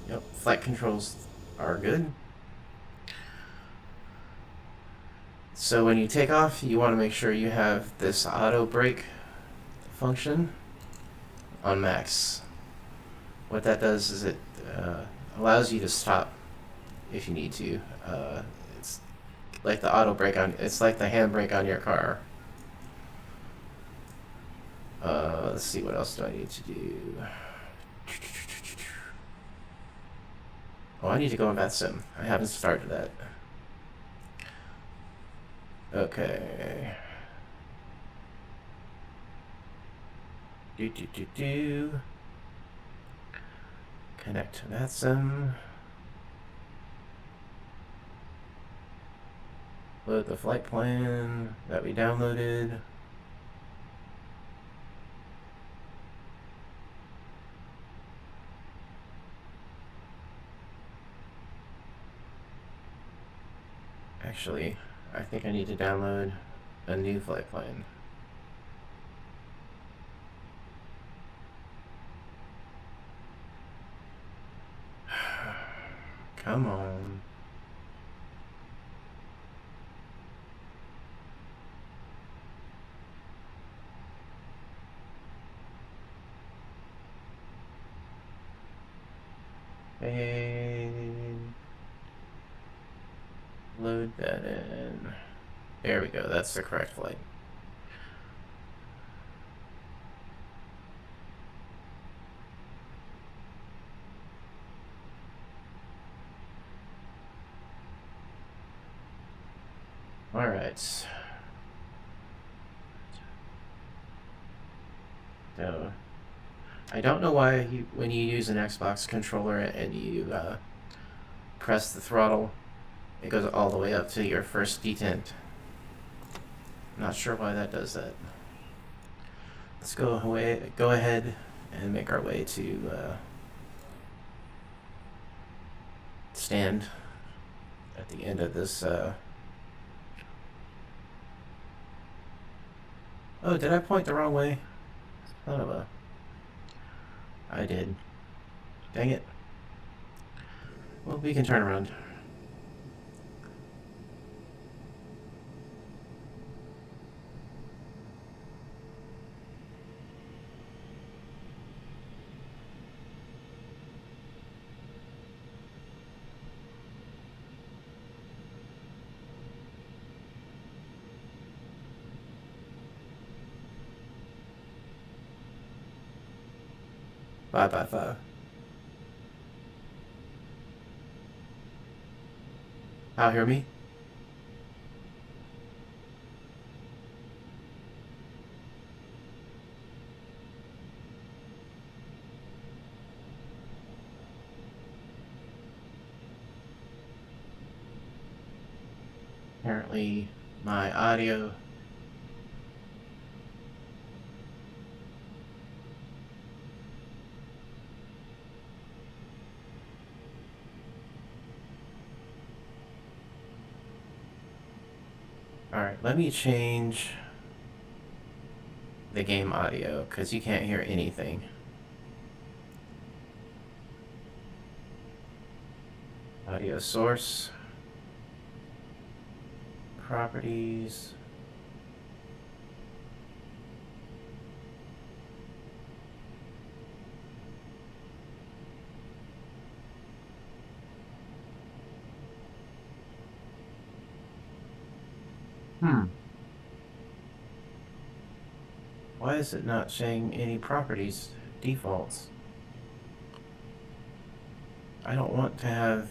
Yep, flight controls are good. So when you take off, you want to make sure you have this auto brake function on max. What that does is it allows you to stop if you need to. It's like the auto brake on. It's like the handbrake on your car. Let's see, what else do I need to do? Oh, I need to go in Math Sim. I haven't started that. Okay. Connect to Math Sim. Load the flight plan that we downloaded. Actually, I think I need to download a new flight plan. Come on. And load that in. There we go. That's the correct flight. All right. So, I don't know why when you use an Xbox controller and you press the throttle, it goes all the way up to your first detent. Not sure why that does that. Let's go ahead and make our way to stand at the end of this. Oh, did I point the wrong way? Son of a. I did. Dang it. Well, we can turn around. Bye bye bye. Hear me? Apparently, my audio. Alright, let me change the game audio because you can't hear anything. Audio source. Properties. Why is it not saying any properties defaults? I don't want to have.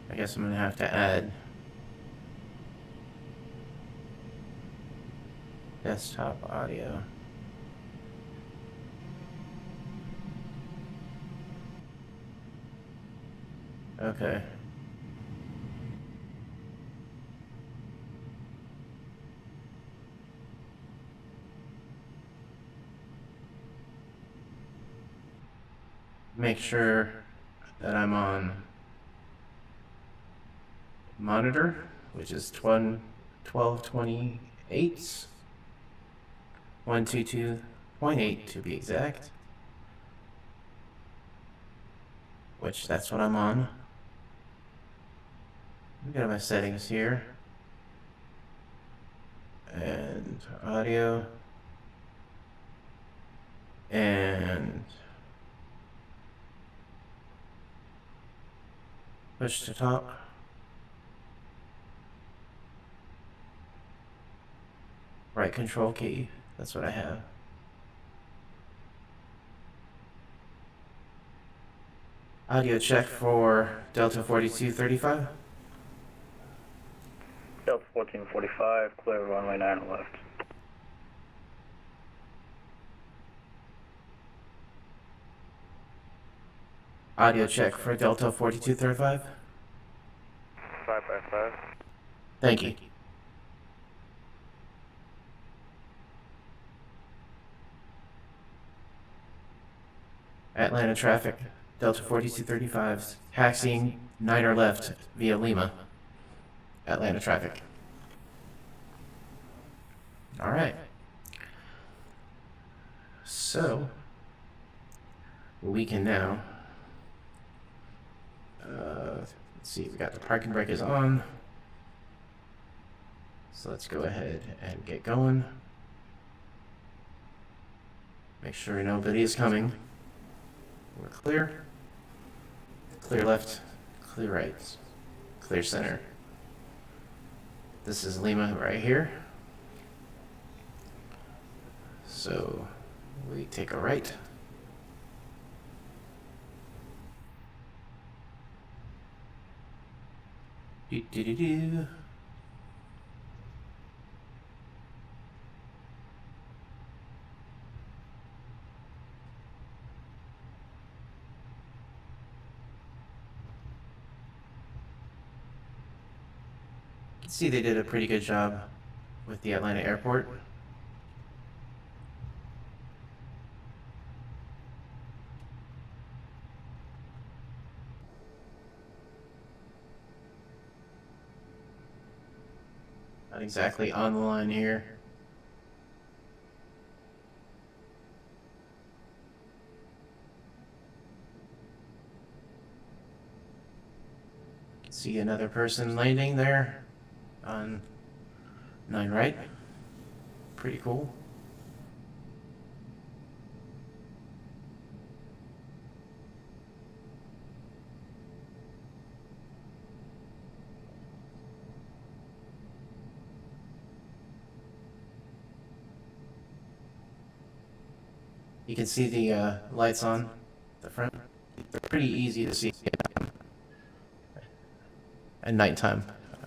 I guess I'm gonna have to add desktop audio. Okay. Make sure that I'm on monitor, which is 1228, 122.8 to be exact, which that's what I'm on. Let me go to my settings here. And audio. And push to talk. Right control key. That's what I have. Audio check for Delta 4235. Delta 1445, clear runway 9 left. Audio check for Delta 4235. 555. Thank you. Atlanta traffic, Delta 4235, taxiing 9er left via Lima. Atlanta traffic. All right. So, we can now, let's see, we got the parking brake is on. So let's go ahead and get going. Make sure nobody is coming. We're clear. Clear left, clear right, clear center. This is Lima right here. So we take a right. Do. See, they did a pretty good job with the Atlanta airport. Not exactly on the line here. See another person landing there on 9 right. Pretty cool. You can see the lights on the front. They're pretty easy to see at nighttime.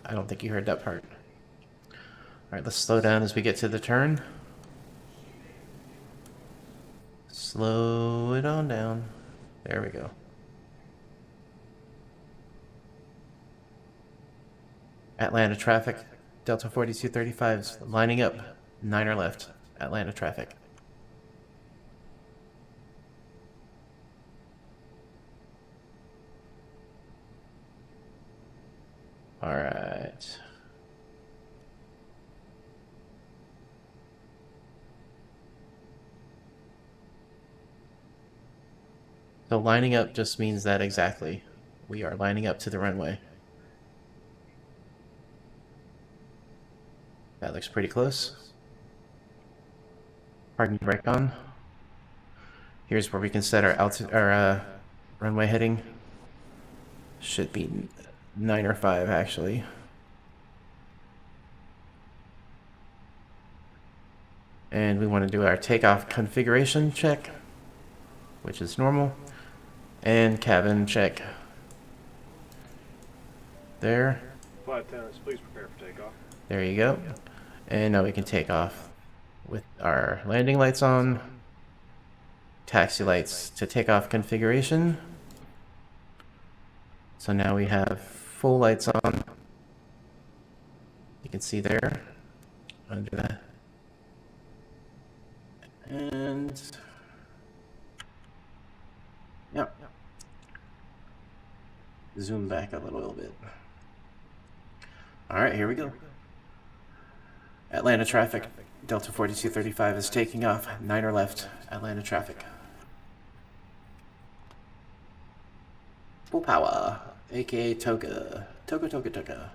I don't think you heard that part. All right, let's slow down as we get to the turn. Slow it on down. There we go. Atlanta traffic, Delta 4235 is lining up, 9er left, Atlanta traffic. All right. So lining up just means that exactly. We are lining up to the runway. That looks pretty close. Parking brake on. Here's where we can set our runway heading. Should be 9 or 5 actually. And we want to do our takeoff configuration check, which is normal, and cabin check. There. Flight attendants, please prepare for takeoff. There you go. And now we can take off with our landing lights on, taxi lights to takeoff configuration. So now we have full lights on. You can see there. Under that. And yeah. Zoom back a little bit. All right, here we go. Atlanta traffic, Delta 4235 is taking off, 9er left, Atlanta traffic. Full power, aka Toga. Toga.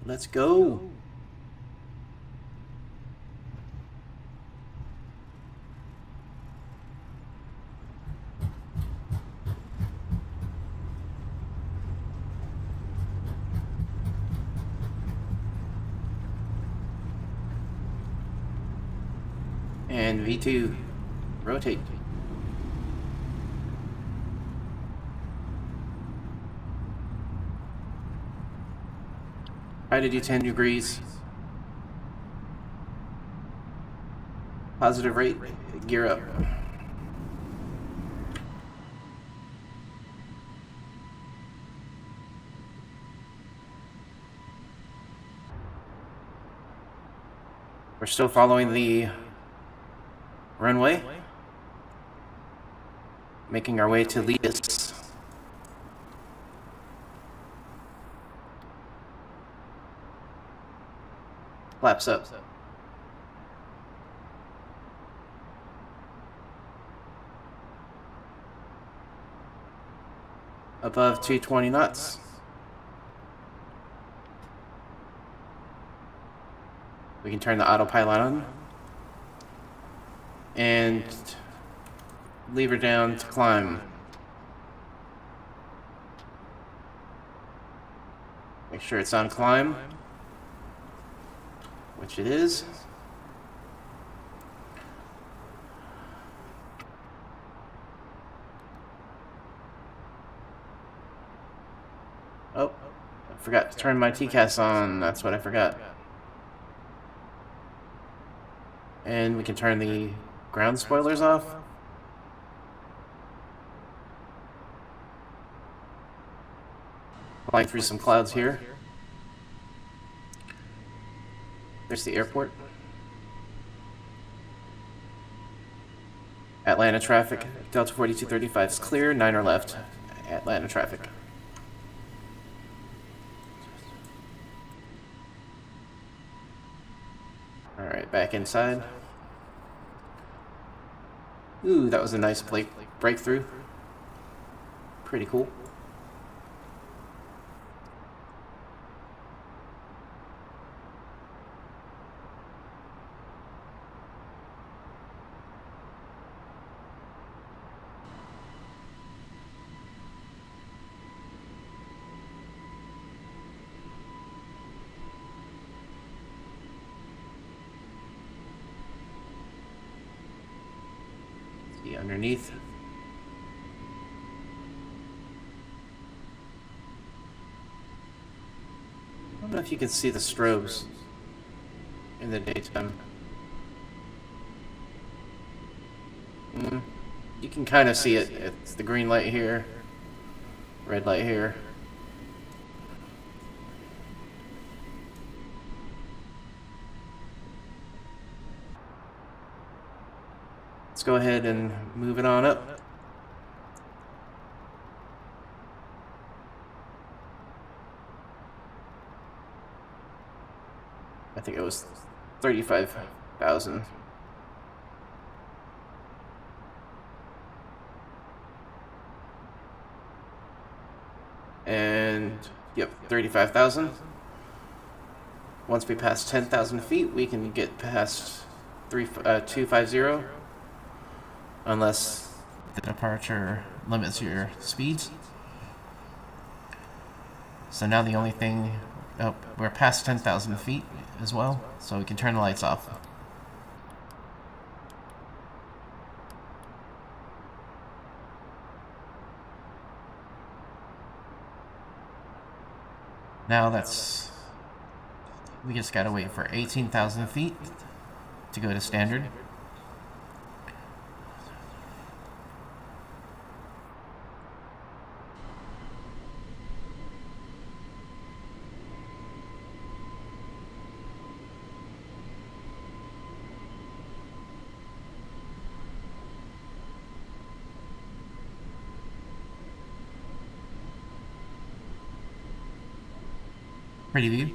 Let's go. And V2, rotate. Try to do 10 degrees. Positive rate, gear up. We're still following the runway, making our way to Leas. Flaps up. Above 220 knots. We can turn the autopilot on and lever down to climb. Make sure it's on climb, which it is. Oh, I forgot to turn my TCAS on. That's what I forgot. And we can turn the ground spoilers off. Flying through some clouds here. There's the airport. Atlanta traffic. Delta 4235 is clear. 9er left. Atlanta traffic. Alright, back inside. Ooh, that was a nice breakthrough. Pretty cool. See underneath. I don't know if you can see the strobes in the daytime. You can kind of see it. It's the green light here, red light here. Let's go ahead and move it on up. I think it was 35,000. And yep, 35,000. Once we pass 10,000 feet, we can get past 250, unless the departure limits your speeds. So now the only thing, oh, we're past 10,000 feet as well, so we can turn the lights off. Now we just gotta wait for 18,000 feet to go to standard. Pretty view.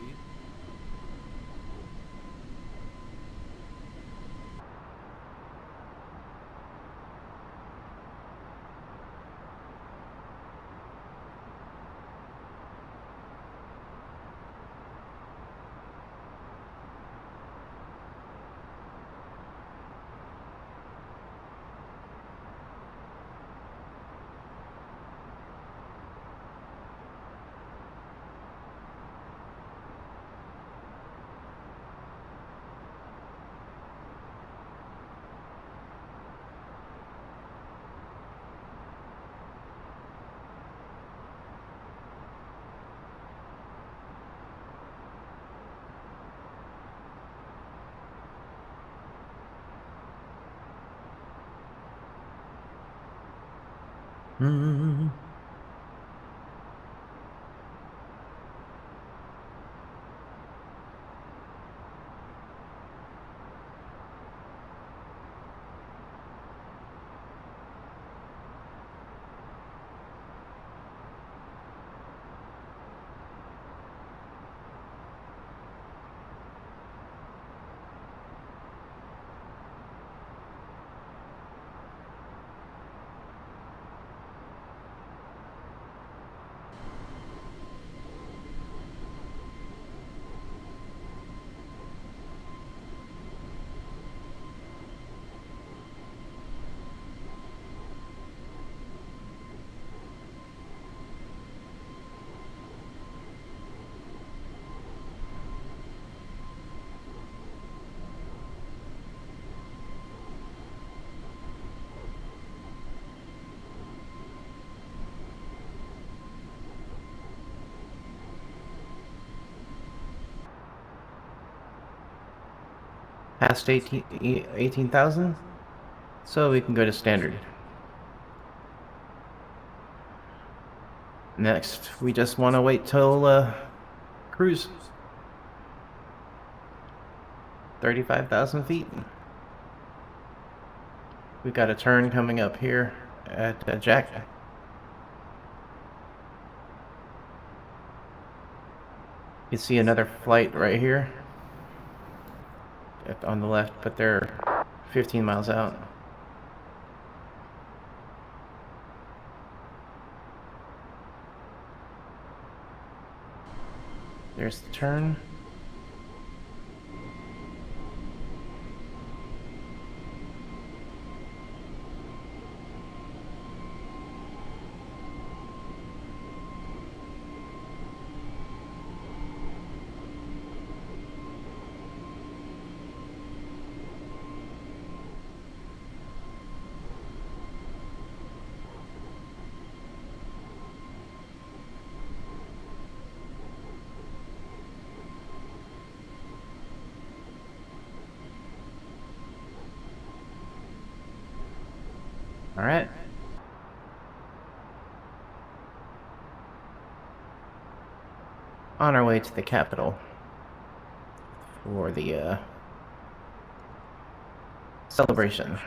Hmm. Past 18,000? So we can go to standard. Next, we just want to wait till cruise. 35,000 feet. We've got a turn coming up here at Jack. You see another flight right here on the left, but they're 15 miles out. There's the turn. All right. On our way to the capital for the celebration.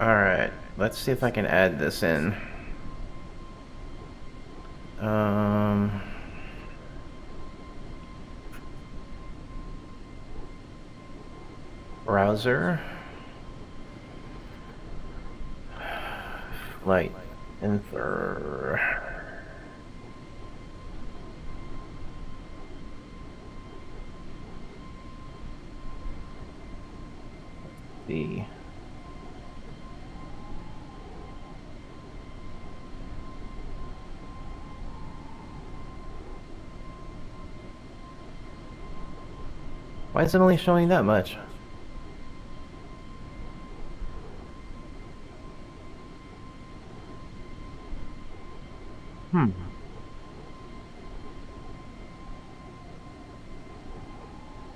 Alright, let's see if I can add this in. Browser. Flight info. The why is it only showing that much?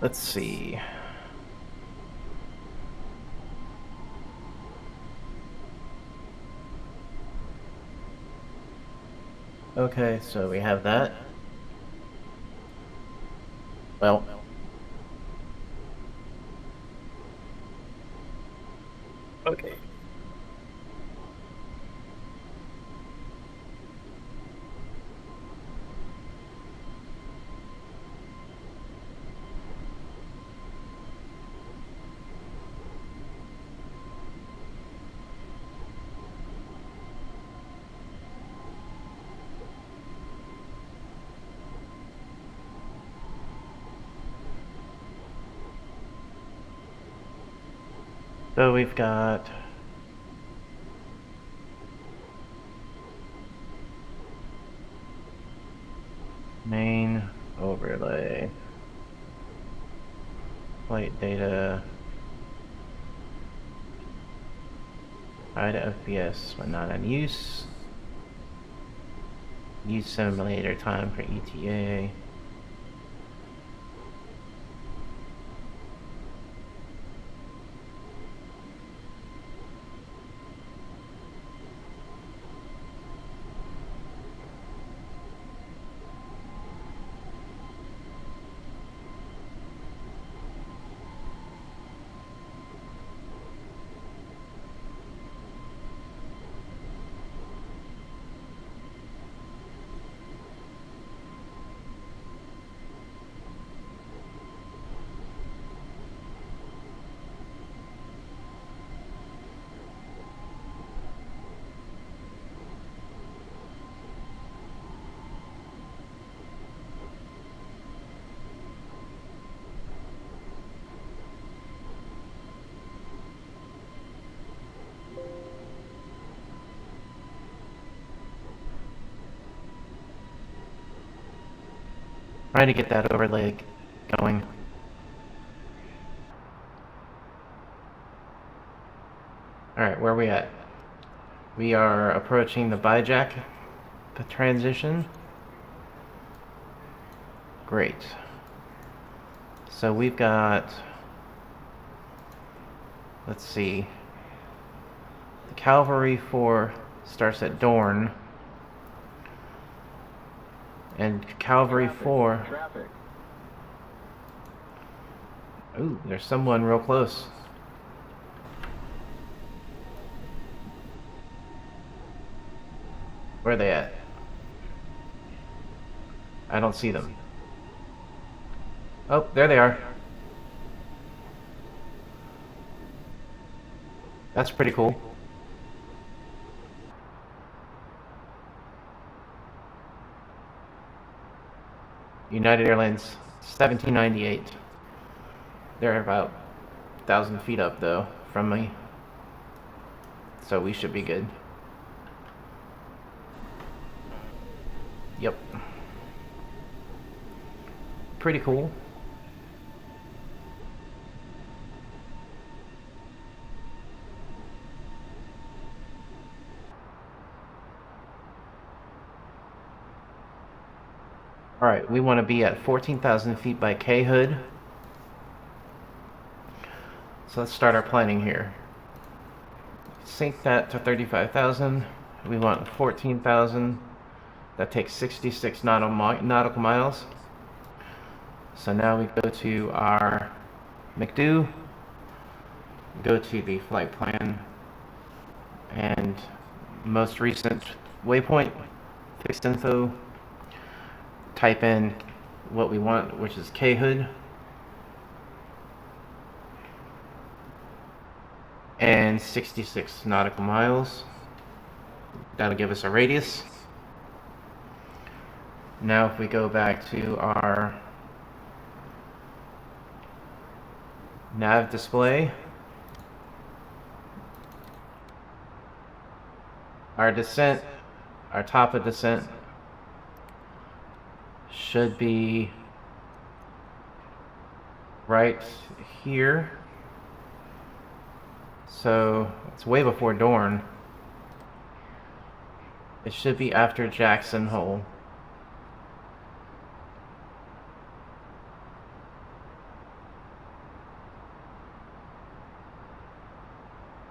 Let's see. Okay, so we have that. Well, okay. So we've got main overlay, flight data, high to FPS when not in use, use simulator time for ETA. Trying to get that overlay going. Alright, where are we at? We are approaching the bijack transition. Great. So we've got, let's see, the Cavalry 4 starts at Dorn, and Cavalry 4... Traffic. Ooh, there's someone real close. Where are they at? I don't see them. Oh, there they are. That's pretty cool. United Airlines 1798. They're about 1,000 feet up though from me, so we should be good. Yep. Pretty cool. Alright, we want to be at 14,000 feet by KIAD. So let's start our planning here. Sync that to 35,000. We want 14,000. That takes 66 nautical miles. So now we go to our McDo, go to the flight plan, and most recent waypoint, fixed info, type in what we want, which is KHOOD, and 66 nautical miles. That'll give us a radius. Now if we go back to our nav display, our descent, our top of descent should be right here. So it's way before Dorn. It should be after Jackson Hole.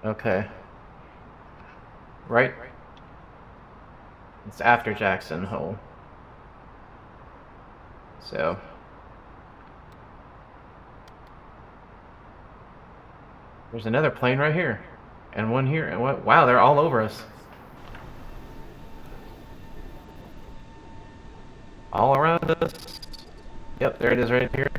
Okay. Right? It's after Jackson Hole. So. There's another plane right here. And one here. And what? Wow, they're all over us. All around us. Yep, there it is right here.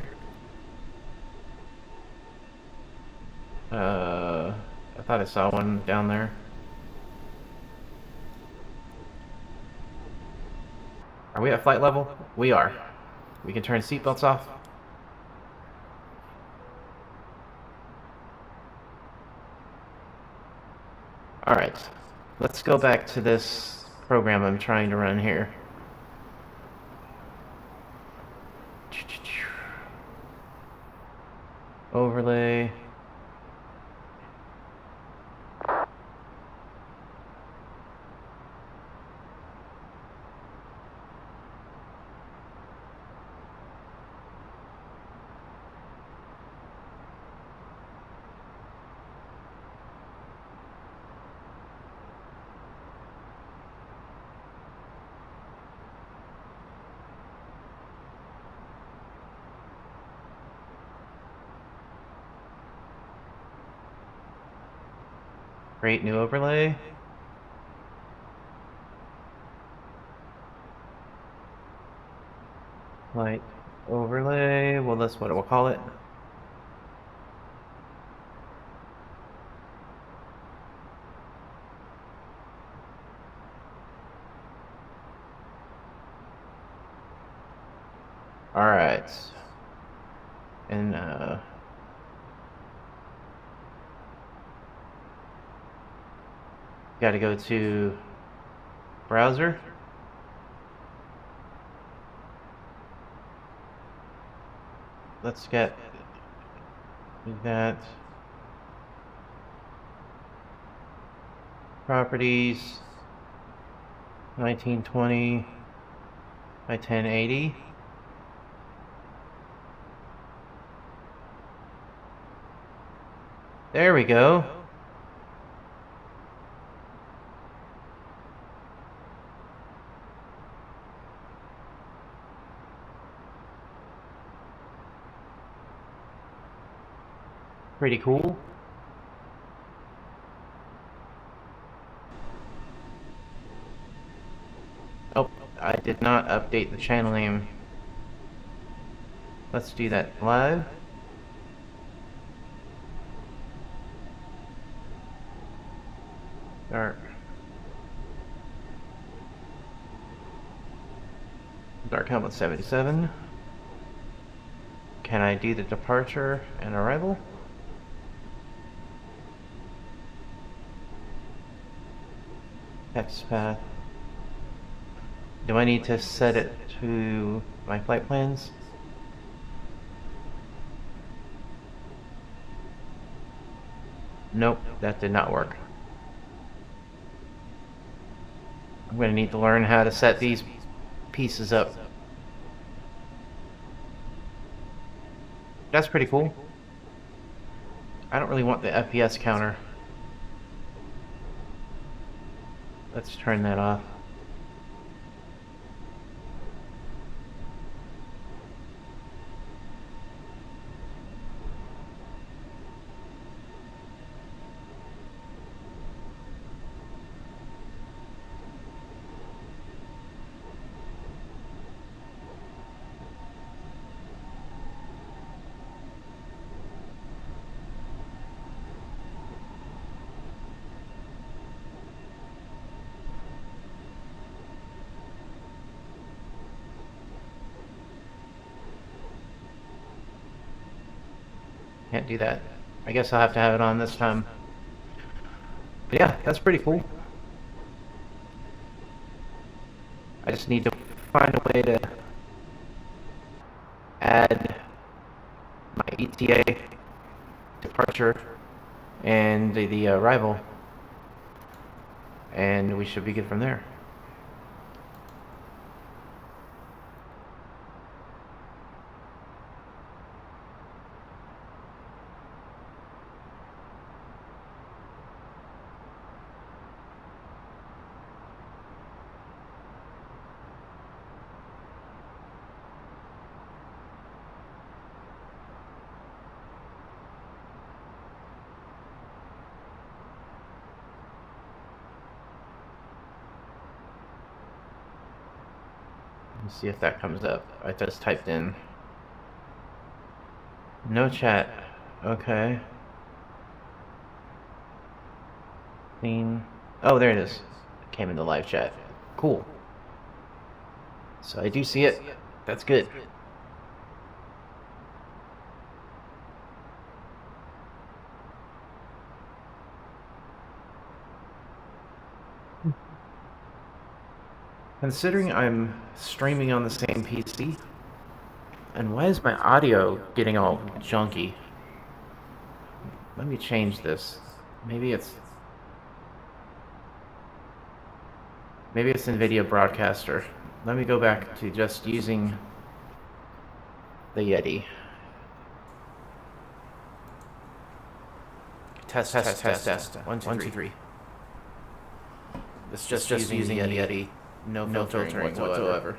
I thought I saw one down there. Are we at flight level? We are. We can turn seatbelts off. Alright, let's go back to this program I'm trying to run here. Overlay. Create new overlay. Light overlay. Well, that's what we'll call it. Alright. And, gotta go to browser. Let's get that. Properties. 1920 by 1080. There we go. Pretty cool. Oh, I did not update the channel name. Let's do that live. Dark helmet 77. Can I do the departure and arrival? Text path. Do I need to set it to my flight plans? Nope, that did not work. I'm going to need to learn how to set these pieces up. That's pretty cool. I don't really want the FPS counter. Let's turn that off. Can't do that. I guess I'll have to have it on this time. But yeah, that's pretty cool. I just need to find a way to add my ETA departure and the arrival, and we should be good from there. Let's see if that comes up. I just typed in. No chat. Okay. Clean. Oh, there it is. It came in the live chat. Cool. So I do see it. That's good. Considering I'm streaming on the same PC, and why is my audio getting all junky? Let me change this. Maybe it's NVIDIA Broadcaster. Let me go back to just using the Yeti. Test. 1, 2, 3. It's just using the Yeti. No filtering whatsoever.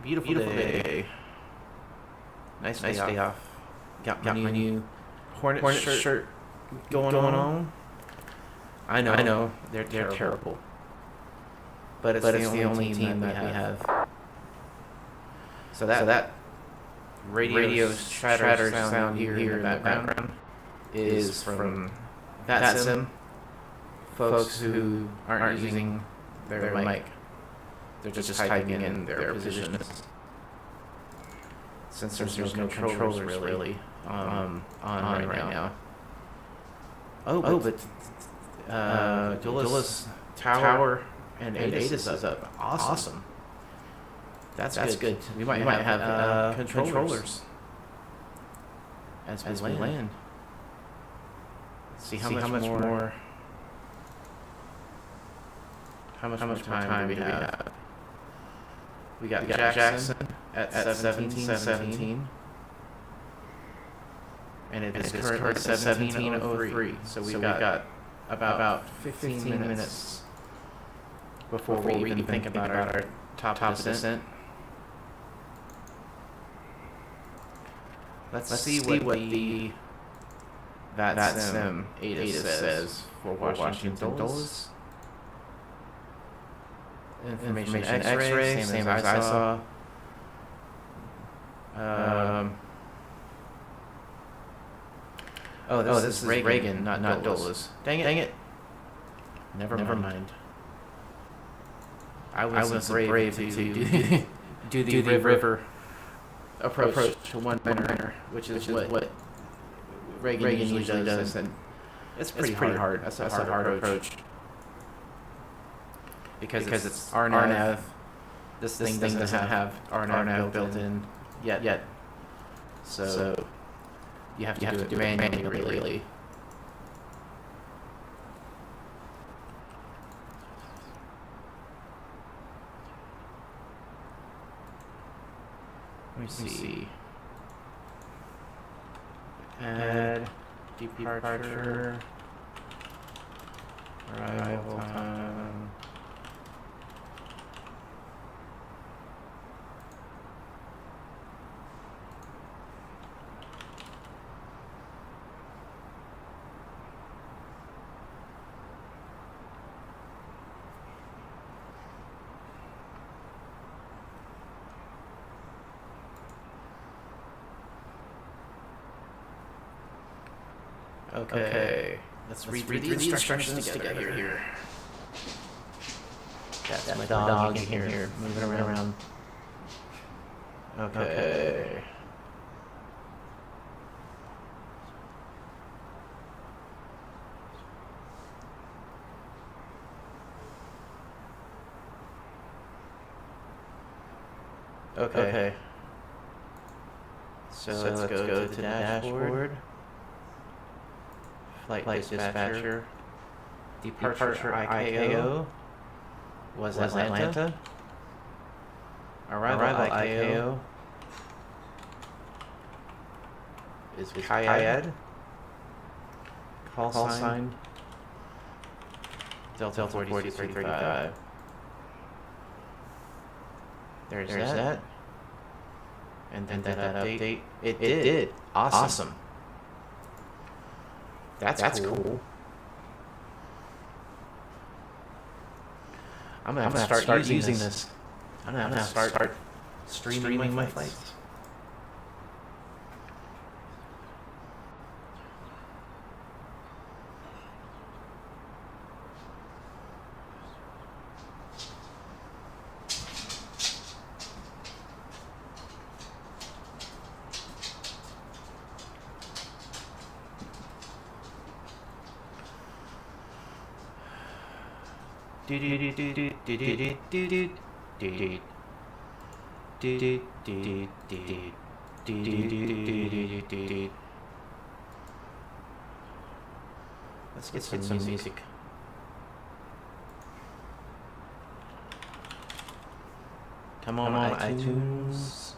Beautiful day. Nice day off. Got my new Hornet shirt going on. I know. They're terrible. But it's the only team that we have. So that radio shatter sound you hear in the background is from VATSIM folks who aren't using their mic. They're just typing in their positions. Since there's no controllers really on right now. Oh, but Dulla's tower and ATIS is up. Awesome. That's good. We might have controllers as we land. See how much more. How much more time do we have? We got Jackson at 17:17, and it is currently 17:03. So we've got about 15 minutes before we even think about our top descent. Let's see what the VATSIM ATIS says for Washington Dulles. Information X-ray, same as I saw. This is Reagan, not Dulles. Dang it. Never mind. I was brave to do the river approach to one banner, which is what Reagan usually does, and it's pretty hard. That's a hard approach. Because it's RNAV. This thing doesn't have RNAV built in yet. So you have to do it manually. Let me see. Add departure. Arrival time. Okay. Let's read the instructions together here. That's my dog in here, moving around. Okay. Okay. So let's go to the dashboard. Flight dispatcher. Departure IKO was Atlanta. Arrival IKO is KIAD. Call sign Delta 4335. There's that. And then that update. It did. Awesome. That's cool. I'm gonna have to start using this. I'm gonna have to start streaming my flights. Let's get some music. Come on, iTunes.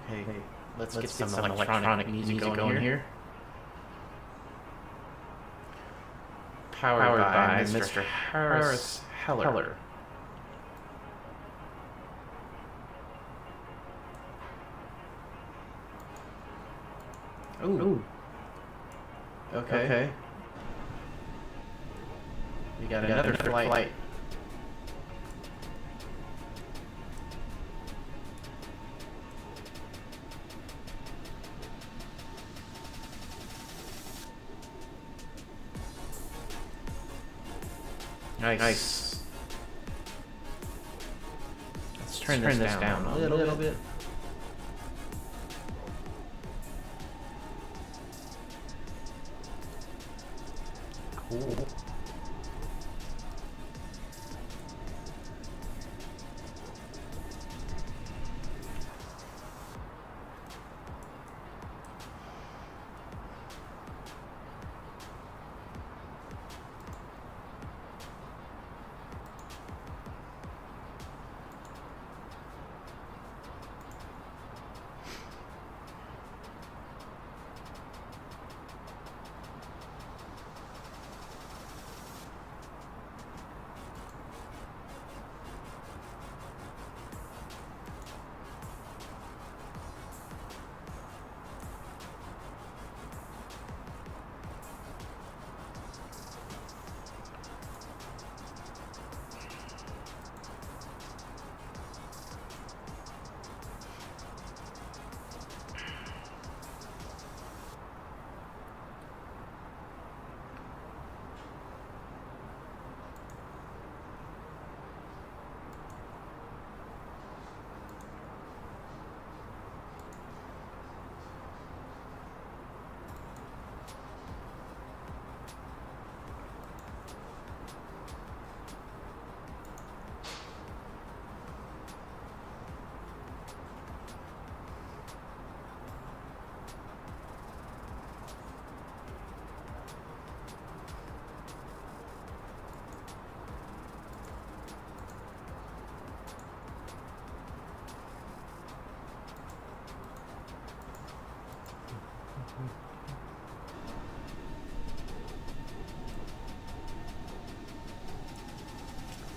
Okay, let's get some electronic music going here. Powered by Mr. Harris Heller. Ooh. Okay. We got another flight. Nice. Let's turn this down a little bit. Cool.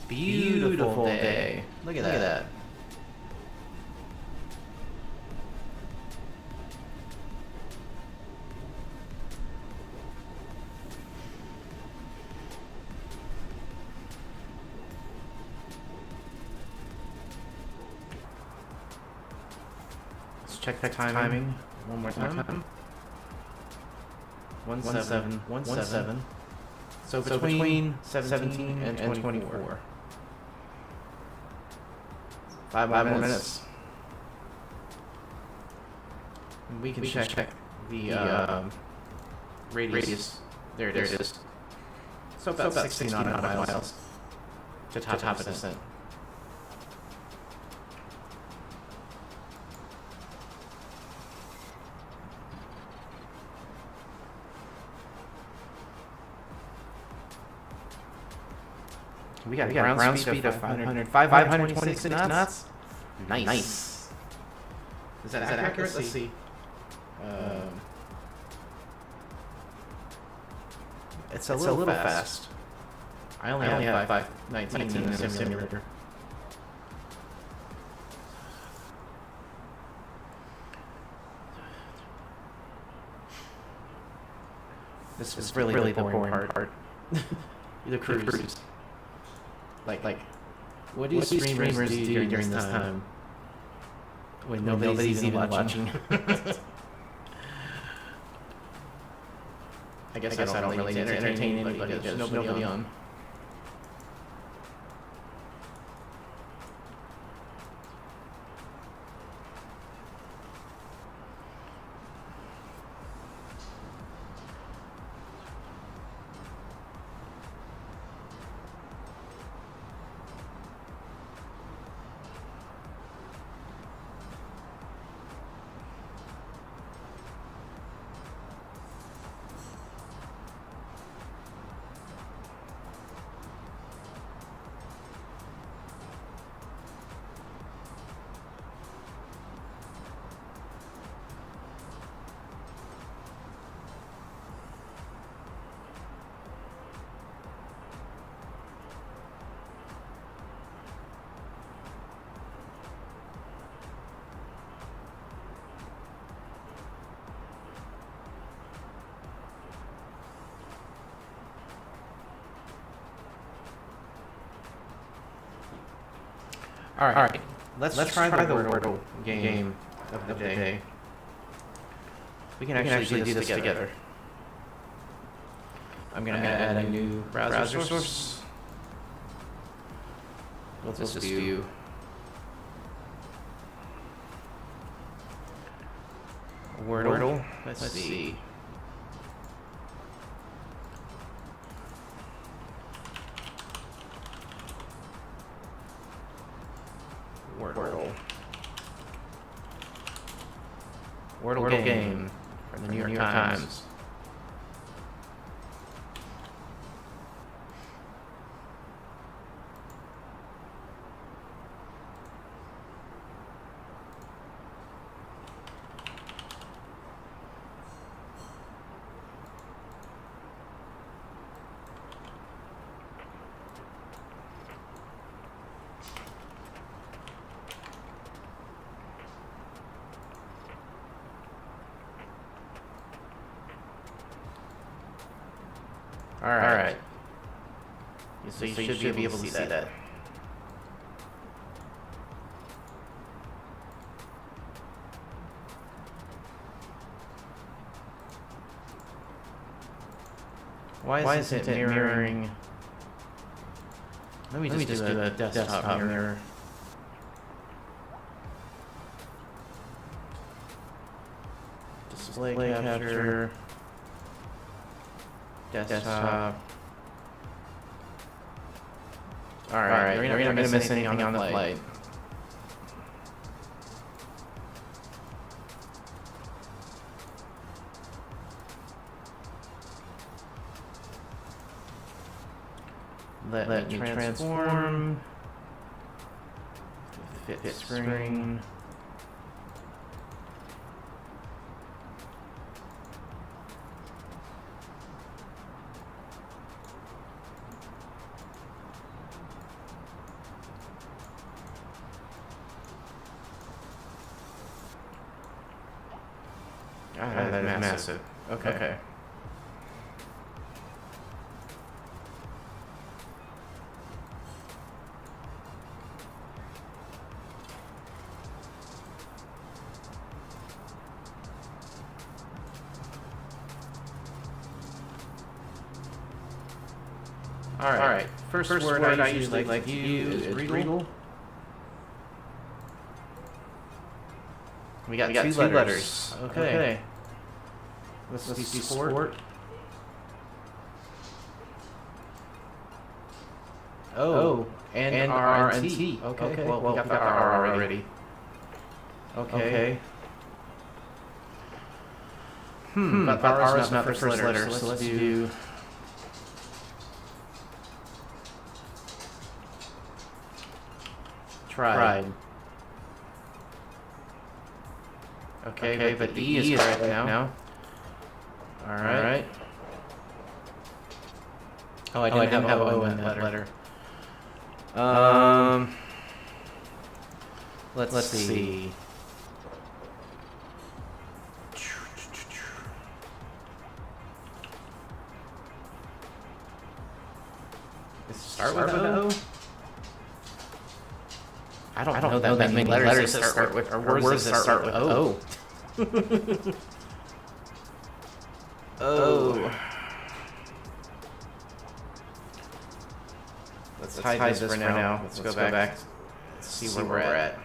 Beautiful day. Look at that. Let's check the timing one more time. 1717. So between 17 and 24. 5 more minutes. And we can check the radius. There it is. So about 16 nautical miles to top of descent. We got ground speed of 526 knots. Nice. Is that accurate? Let's see. It's a little fast. I only have 519 in the simulator. This is really the boring part. The cruise. Like, what do streamers do during this time when nobody's even watching? I guess I don't really need to entertain anybody. There's nobody on. All right. Let's try the Wordle game of the day. We can actually do this together. I'm gonna add a new browser source. Let's just view. Wordle. Let's see. Wordle game from the New York Times. All right. So you should be able to see that. Why isn't it mirroring? Let me just do a desktop mirror. Display capture. Desktop. Alright, you're not going to miss anything on the flight. Let me transform. Fit screen. God, that is massive. Okay. All right. First word I usually like to use is readle. We got two letters. Okay. Let's see sport. Oh, and R and T. Okay. Well, we got the R already. Okay. But R is not the first letter, so let's do... Tried. Okay, but the E is correct now. All right. Oh, I didn't have O in that letter. Let's see. Does it start with O? I don't know that many letters that start with, or words that start with O. Oh. Let's hide this for now. Let's go back. Let's see where we're at.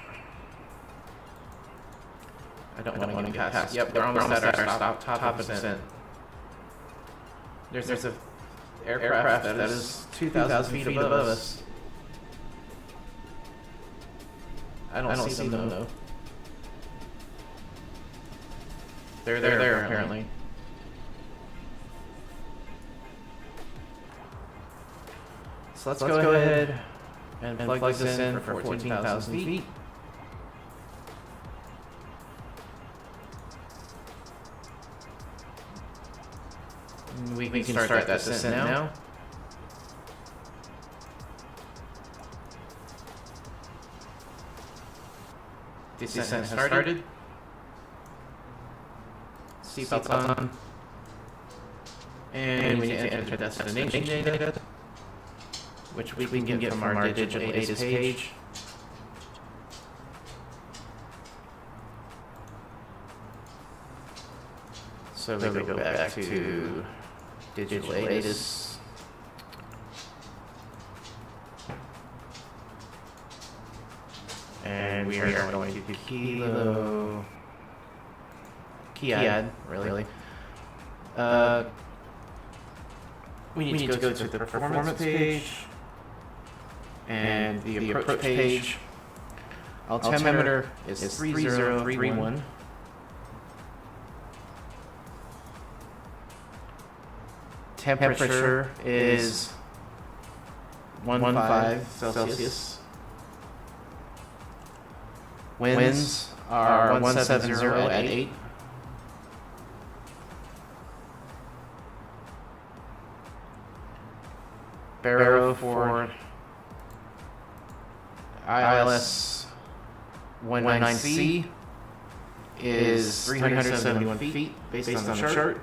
I don't want to get past. Yep, we're almost at our top percent. There's a aircraft that is 2,000 feet above us. I don't see them though. They're there apparently. So let's go ahead and plug this in for 14,000 feet. We can start that descent now. Descent has started. Seatbelts on. And we need to enter destination data, which we can get from our digital latest page. So we go back to digital latest. And we are going to KIAD, really. We need to go to the performance page and the approach page. Altimeter is 3031. Temperature is 15 Celsius. Winds are 170 at 8. Baro for ILS 19C is 371 feet based on the chart.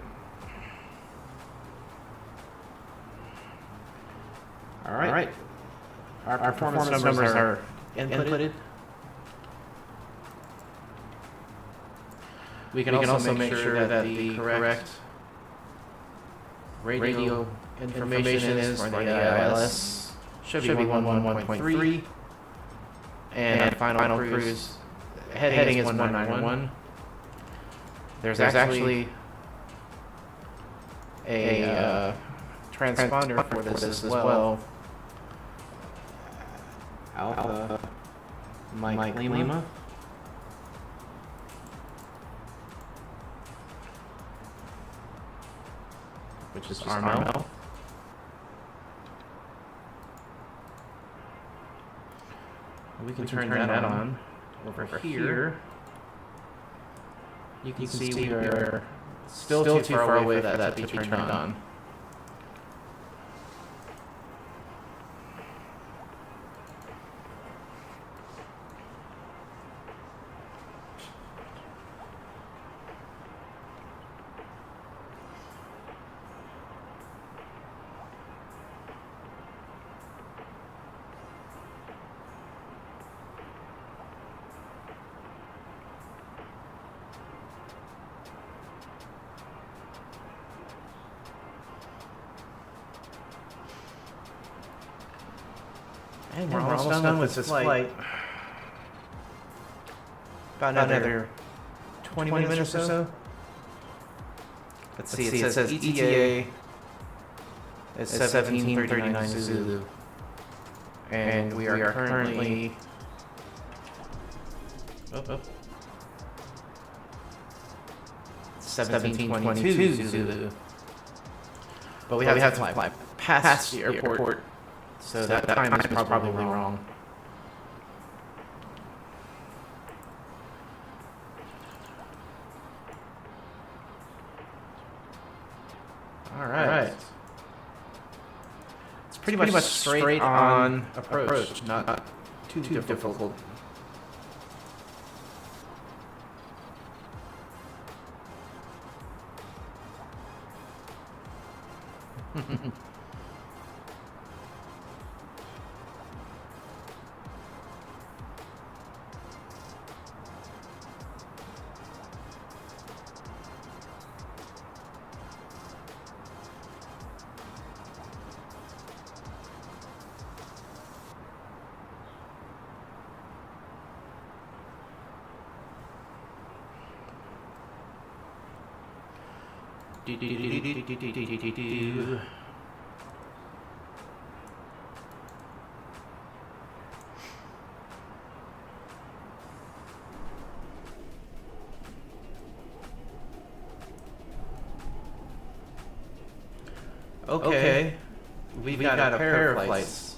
All right. Our performance numbers are inputted. We can also make sure that the correct radio information is for the ILS should be 111.3, and our final cruise heading is 191. There's actually a transponder for this as well. Alpha Mike Lima. Which is RML. We can turn that on over here. You can see we are still too far away for that to be turned on. Dang, we're almost done with this flight. About another 20 minutes or so. Let's see, it says ETA is 1739 Zulu. And we are currently... 1722 Zulu. But we have to fly past the airport. So that time is probably wrong. Alright. It's pretty much straight on approach, not too difficult. Okay, we've got a pair of flights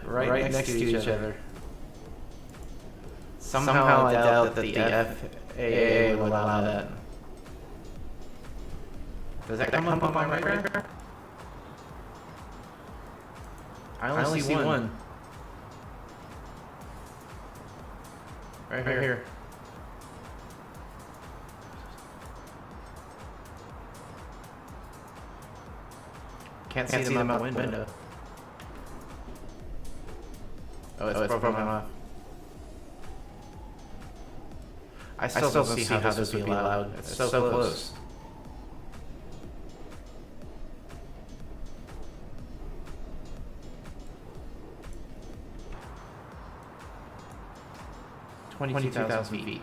right next to each other. Somehow I doubt that the FAA will allow that. Does that come up on my radar? I only see one. Right here. Can't see them out the window. Oh, it's broken off. I still don't see how this would be allowed. It's so close. $22,000 feet.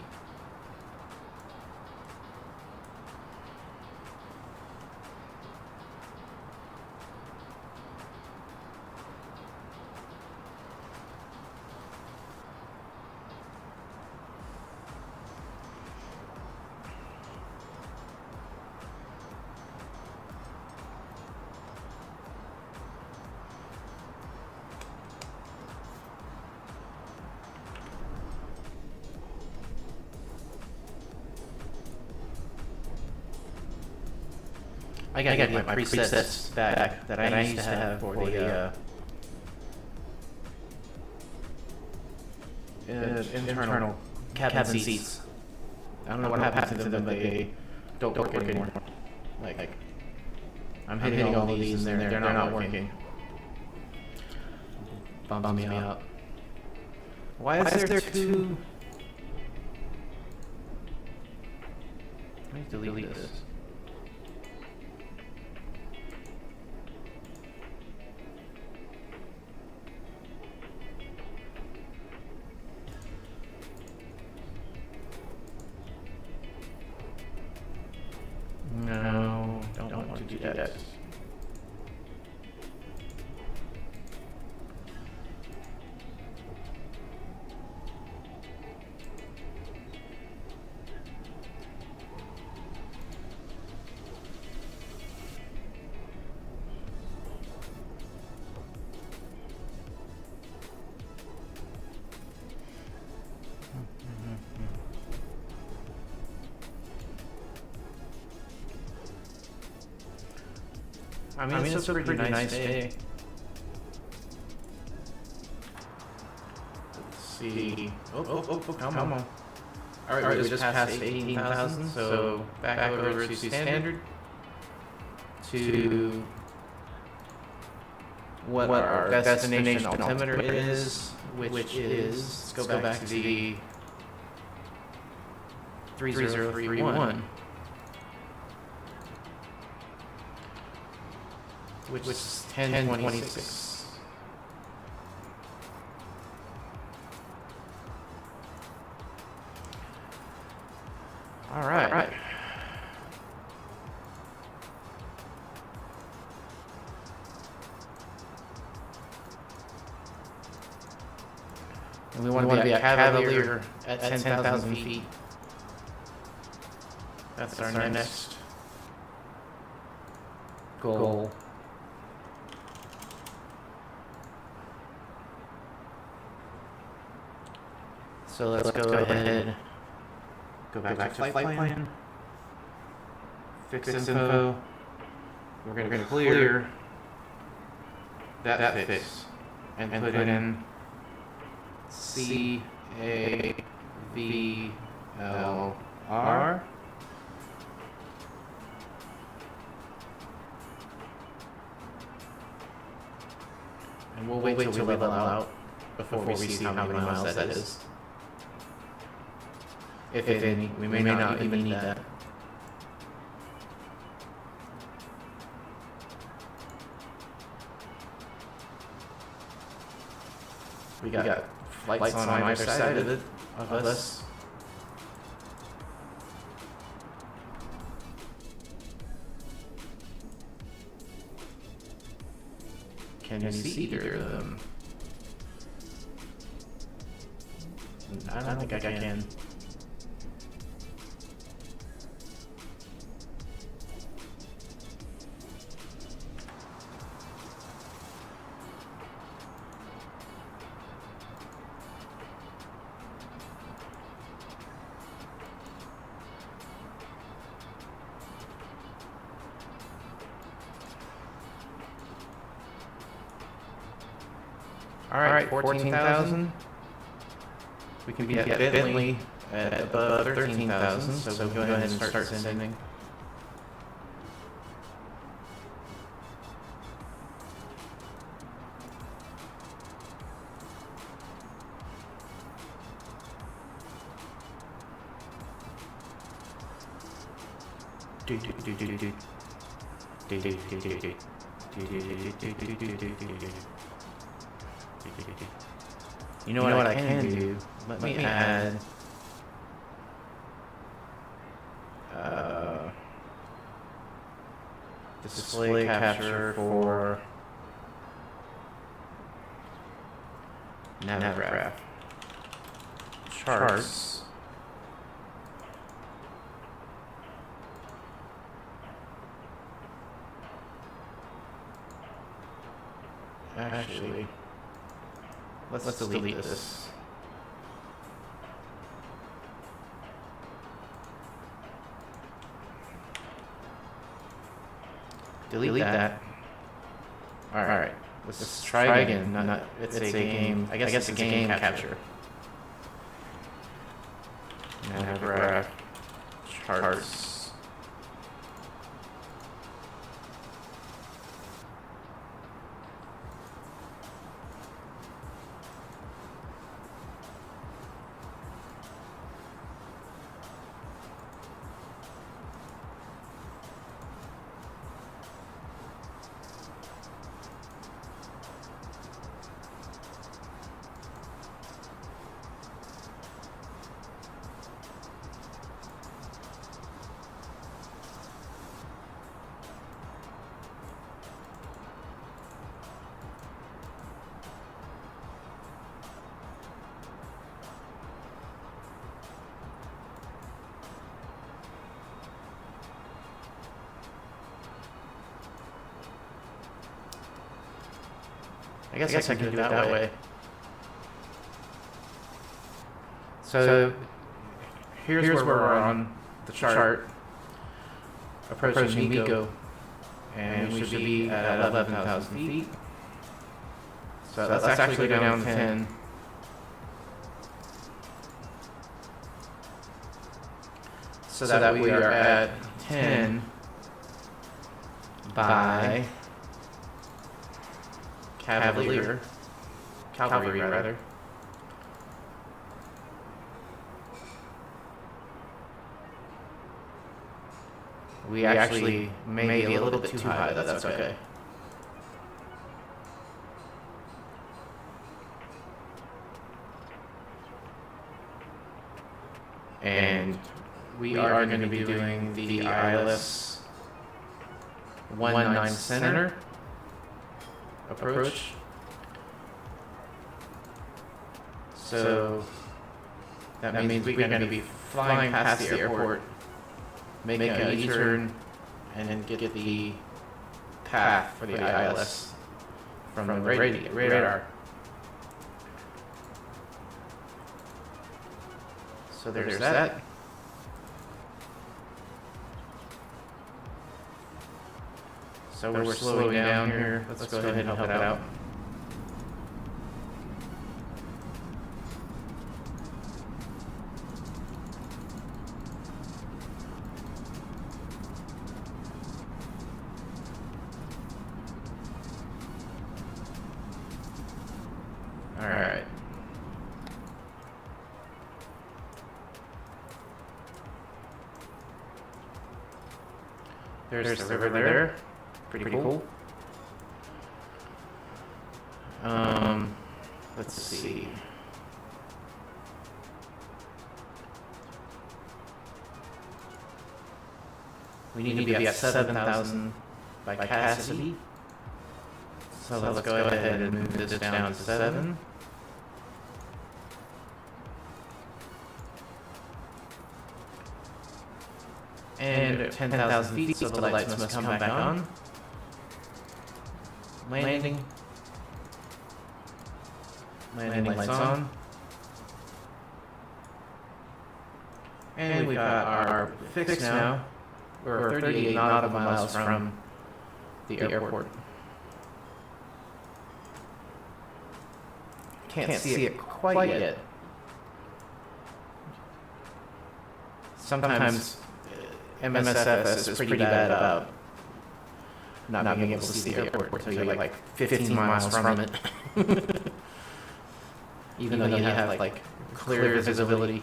I gotta get my presets back that I used to have for the internal cabin seats. I don't know what happened to them, but they don't work anymore. Like I'm hitting all these and they're not working. Bums me out. Why is there two? Let me delete this. No, don't want to do that. I mean, it's a pretty nice day. Let's see. Come on. Alright, we just passed 18,000, so back over to standard. To what our destination altimeter is, which is, let's go back to the 3031. which is 10:26. All right. And we want to be at Cavalier at 10,000 feet. That's our next goal. So let's go ahead, go back to flight plan, fix info. We're going to clear that fix and put in CAVLR. And we'll wait till we level out before we see how many miles that is. If any, we may not even need that. We got flights on either side of us. Can you see either of them? I don't think I can. All right, 14,000. We can be at Bentley at above 13,000, so we'll go ahead and start sending. You know what I can do? Let me add display capture for Navgraph charts. Actually, let's delete this. Delete that. All right. Let's try again. It's a game. I guess it's a game capture. Navgraph charts. I guess I can do it that way. So here's where we're on the chart, approaching Miko, and we should be at 11,000 feet. So let's actually go down 10. So that we are at 10 by Cavalry rather. We actually may be a little bit too high, but that's okay. And we are going to be doing the ILS 19 center approach. So that means we're going to be flying past the airport, making a U-turn, and then get the path for the ILS from the radar. So there's that. So we're slowing down here. Let's go ahead and help it out. All right. There's the river there. Pretty cool. Let's see. We need to be at 7,000 by KATL. So let's go ahead and move this down to 7. And 10,000 feet, so the lights must come back on. Landing lights on. And we've got our fix now. We're 38 nautical miles from the airport. Can't see it quite yet. Sometimes MSFS is pretty bad about not being able to see the airport until you're like 15 miles from it. Even though you have like clear visibility.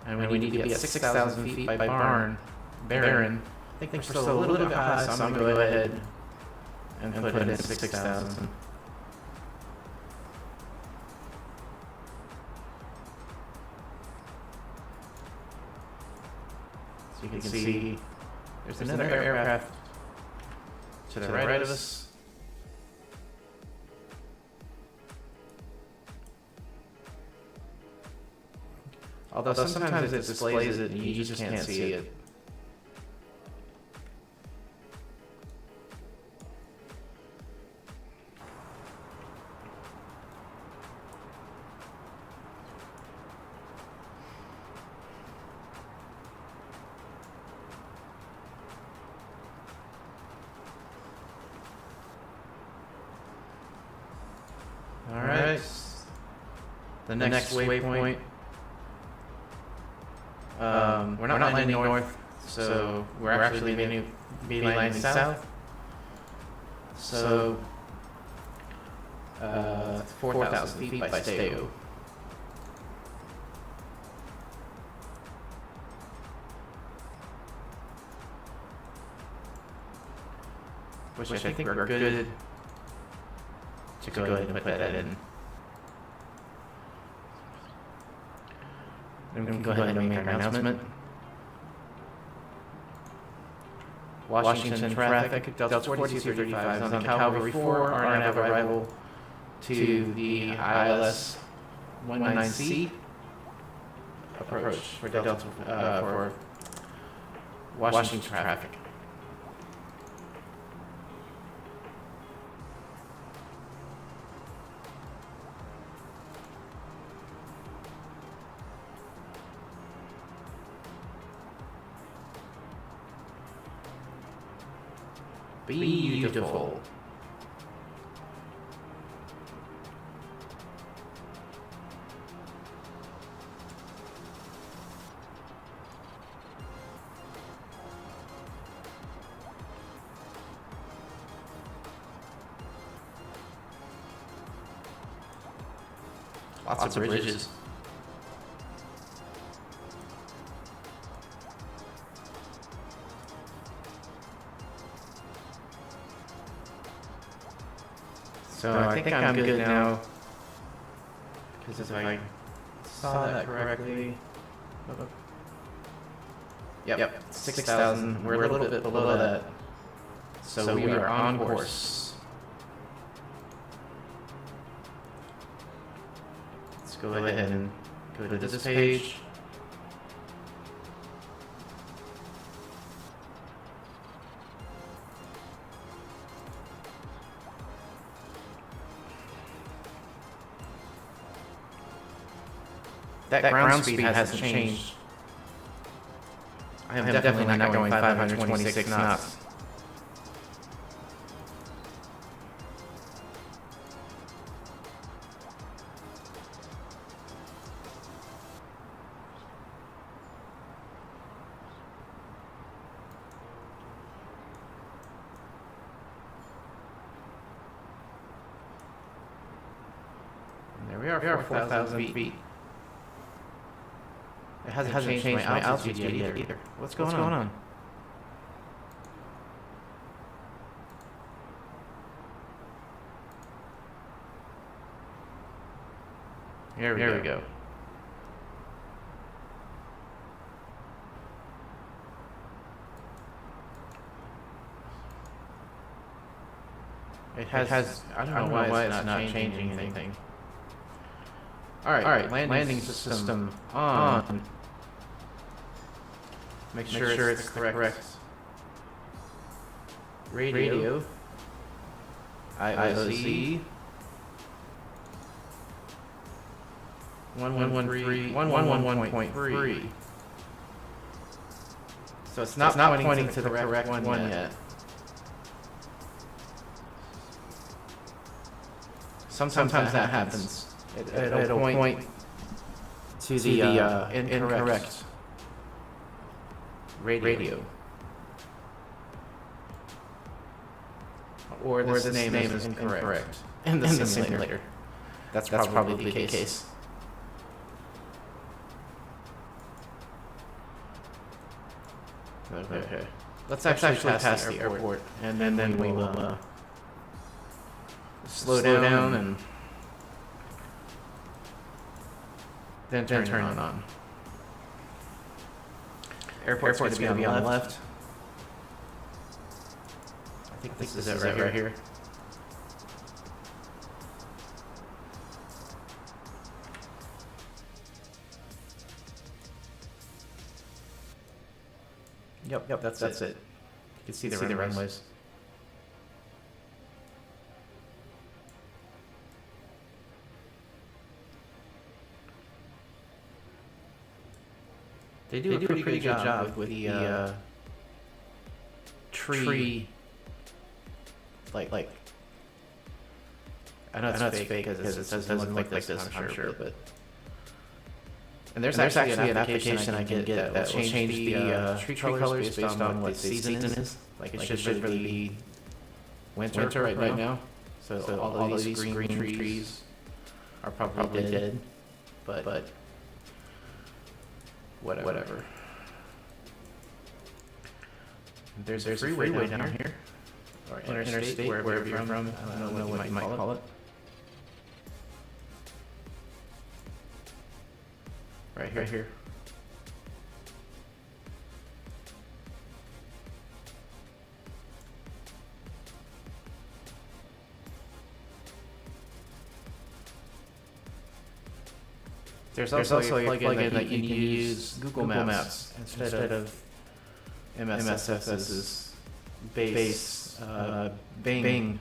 And we need to be at 6,000 feet by Barron. I think we're still a little bit high, so I'm going to go ahead and put it at 6,000. So you can see there's another aircraft to the right of us. Although sometimes it displays it and you just can't see it. Alright, the next waypoint. We're not landing north, so we're actually going to be landing south. So, 4,000 feet by Steo. Which I think we're good to go ahead and put that in. Then we can go ahead and make our announcement. Washington traffic, Delta 4235 is on the Calgary 4, RNAV arrival to the ILS 19C approach for Delta for Washington traffic. Beautiful. Lots of bridges. So I think I'm good now. Because if I saw that correctly. Yep, 6,000. We're a little bit below that. So we are on course. Let's go ahead and go to this page. That ground speed hasn't changed. I am definitely not going 526 knots. And there we are, 4,000 feet. It hasn't changed my altitude yet either. What's going on? Here we go. It has. I don't know why it's not changing anything. All right. Landing system on. Make sure it's the correct radio. IOC 111.3. So it's not pointing to the correct one yet. Sometimes that happens. It'll point to the incorrect radio. Or this name is incorrect in the simulator. That's probably the case. Okay. Let's actually pass the airport, and then we will slow down and then turn it on. Airport's going to be on the left. I think this is it right here. Yep, that's it. You can see the runways. They do a pretty good job with the tree. Like. I know it's fake because it doesn't look like this, I'm sure, but. And there's actually an application I can get that will change the tree colors based on what season is. Like it should really be winter right now. So all of these green trees are probably dead, but whatever. There's a freeway down here, or interstate, wherever you're from. I don't know what you might call it. Right here. There's also a plugin that you can use Google Maps instead of MSFS's base Bing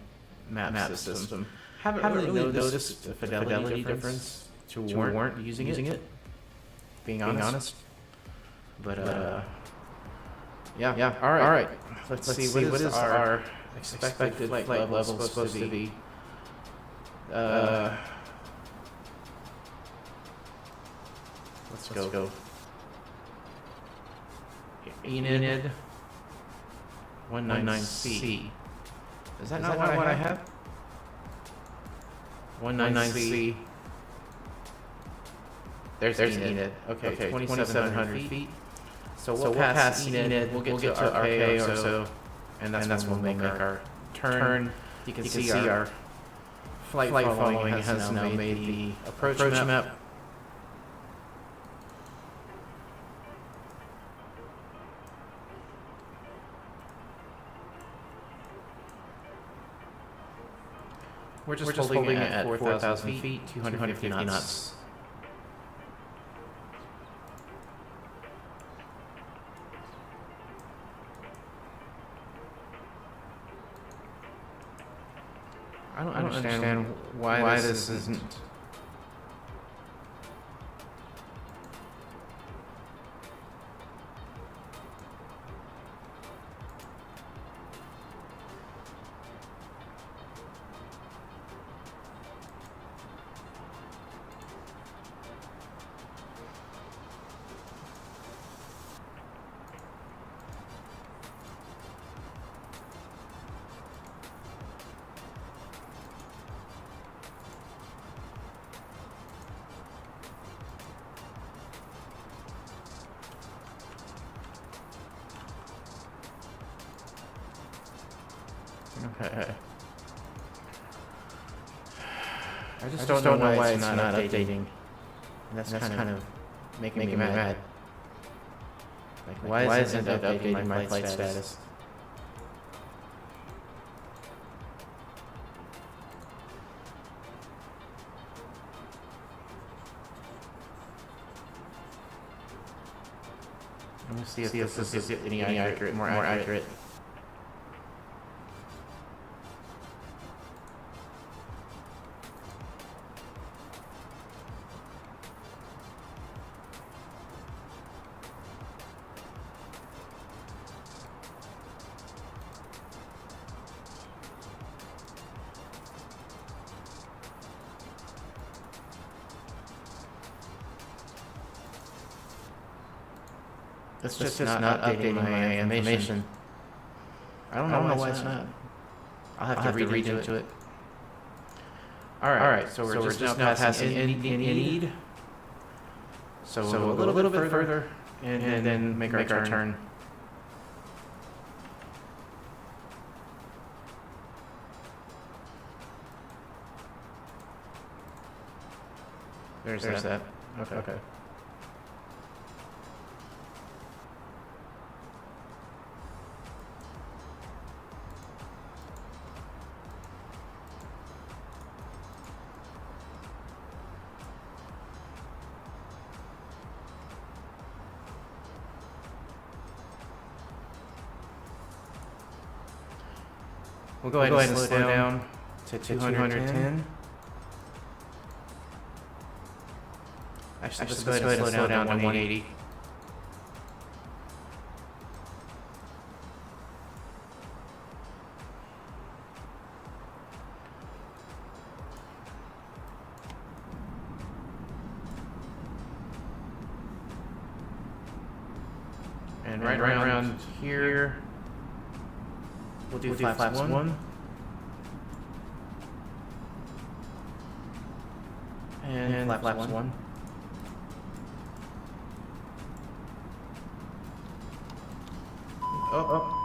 map system. Haven't really noticed the fidelity difference to warrant using it. Being honest. But yeah. All right. Let's see what is our expected flight level supposed to be. Let's go. Enid 19C. Is that not what I have? 19C. There's Enid. Okay, 2,700 feet. So we'll pass Enid. We'll get to RK or so, and that's when we'll make our turn. You can see our flight following has now made the approach map. We're just holding it at 4,000 feet, 250 knots. I don't understand why this isn't. Okay. I just don't know why it's not updating. And that's kind of making me mad. Like, why isn't it updating my flight status? Let me see if this is any more accurate. It's just not updating my information. I don't know why it's not. I'll have to read into it. Alright, so we're just now passing Init. So we'll go a little bit further and then make our turn. There's that. Okay. We'll go ahead and slow down to 210. Actually, let's go ahead and slow down to 180. And right around here, we'll do flaps 1. And flaps 1. Oh.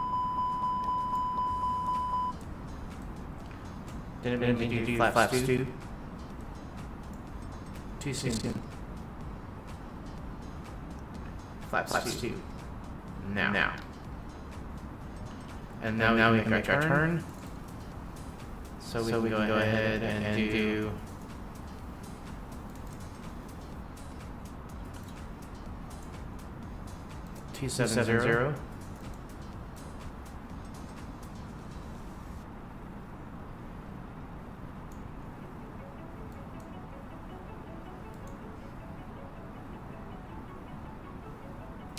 Didn't mean to do flaps 2. Too soon. Flaps 2. Now. And now we can make our turn. So we can go ahead and do 270.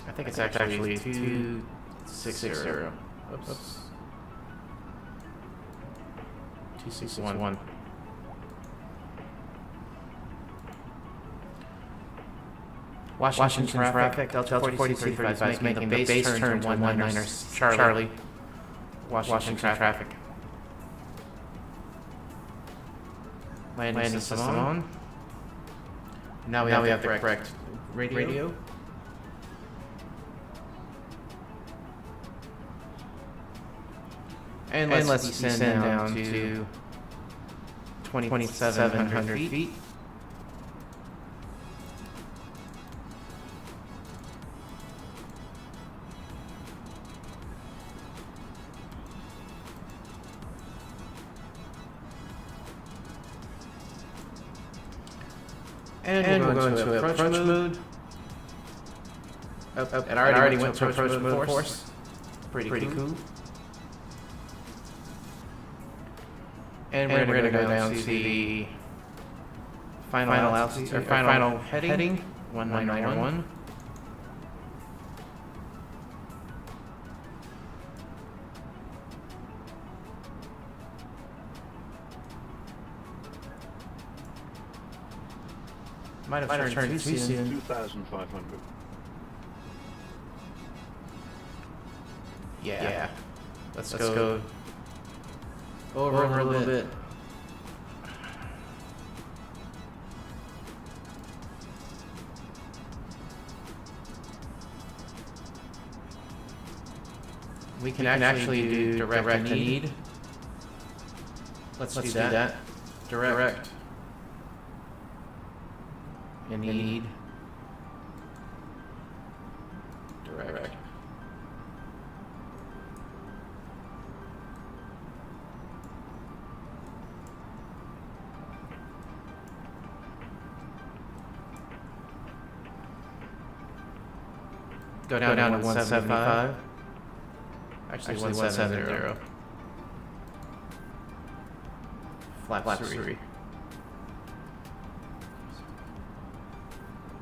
I think it's actually 260. Oops. 261. Washington traffic, Delta 4235 is making the base turn to 1-9er Charlie. Washington traffic. Landing system on. Now we have the correct radio. And let's descend down to 2,700 feet. And we'll go into approach mode. And I already went to approach mode, of course. Pretty cool. And we're going to go down to the final altitude, or final heading, 1991. Might have turned too soon. 2,500. Yeah. Let's go over a little bit. We can actually do direct need. Let's do that. Direct. And need. Direct. Go down to 175. Actually 170. Flaps 3.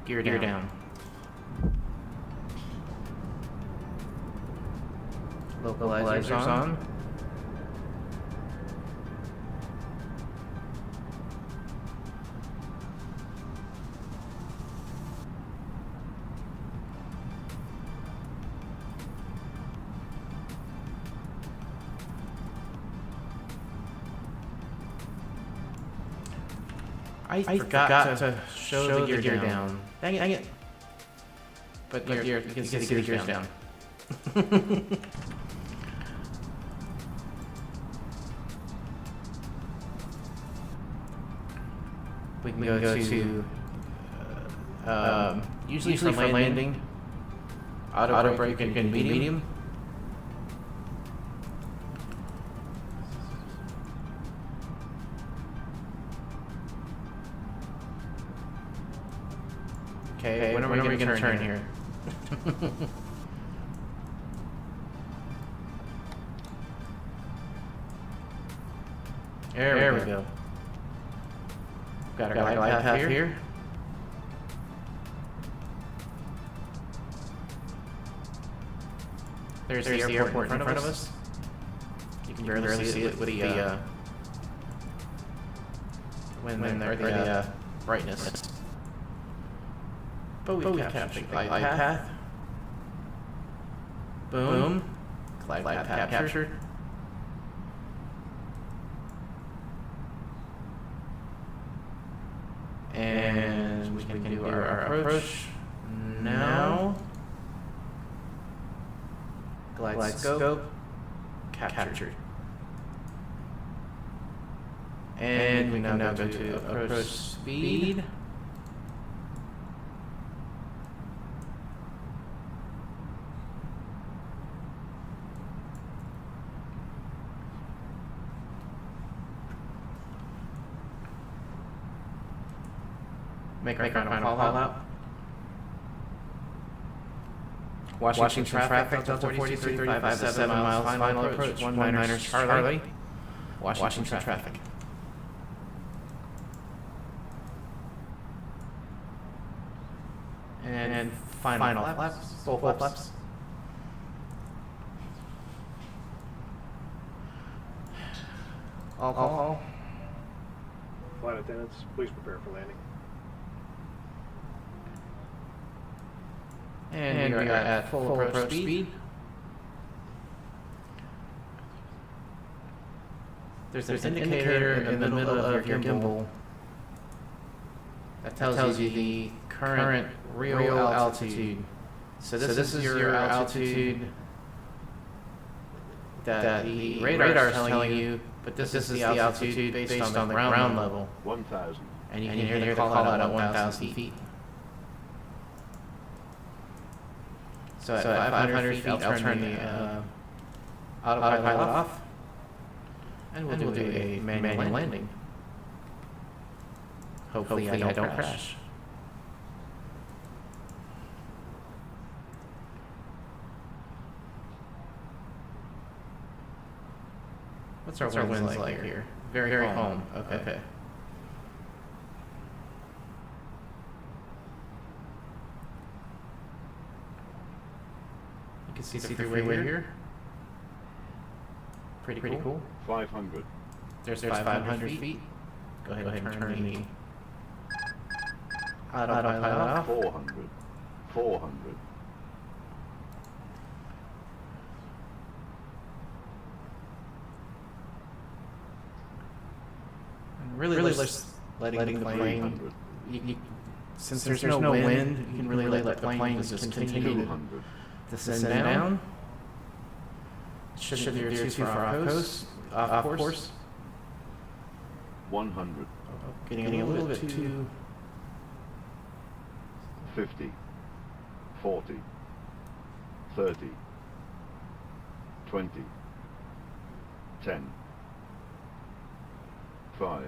Gear down. Localizers on. I forgot to show the gear down. Dang it. But you can see the gears down. We can go to usually for landing, auto brake and medium. Okay, when are we going to turn here? There we go. Got our glide path here. There's the airport in front of us. You can barely see it with the brightness. But we captured the glide path. Boom. Glide path captured. And we can do our approach now. Glide scope captured. And we now go to approach speed. Make our final call out. Washington traffic, Delta 4335 at 7 miles, final approach, 19ers Charlie. Washington traffic. And final flaps, full flaps. All. Flight attendants, please prepare for landing. And we are at full approach speed. There's an indicator in the middle of your gimbal that tells you the current real altitude. So this is your altitude that the radar is telling you, but this is the altitude based on the ground level. 1,000. And you can hear the call out at 1,000 feet. So at 500 feet, I'll turn the autopilot off, and we'll do a manual landing. Hopefully I don't crash. What's our winds like here? Very calm. Okay. You can see the freeway here. Pretty cool. 500. There's 500 feet. Go ahead and turn the autopilot off. 400. 400. And really just letting the plane. 300. Since there's no wind, you can really let the plane just continue 200. to descend down. Shouldn't veer too far off course. 100. Getting a little bit too. 50. 40. 30. 20. 10. 5.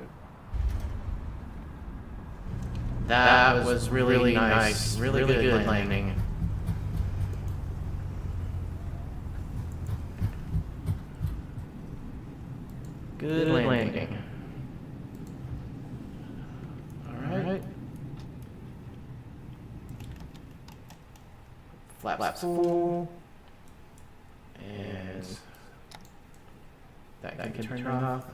That was really nice. Really good landing. Good landing. All right. Flaps full. And that can turn off.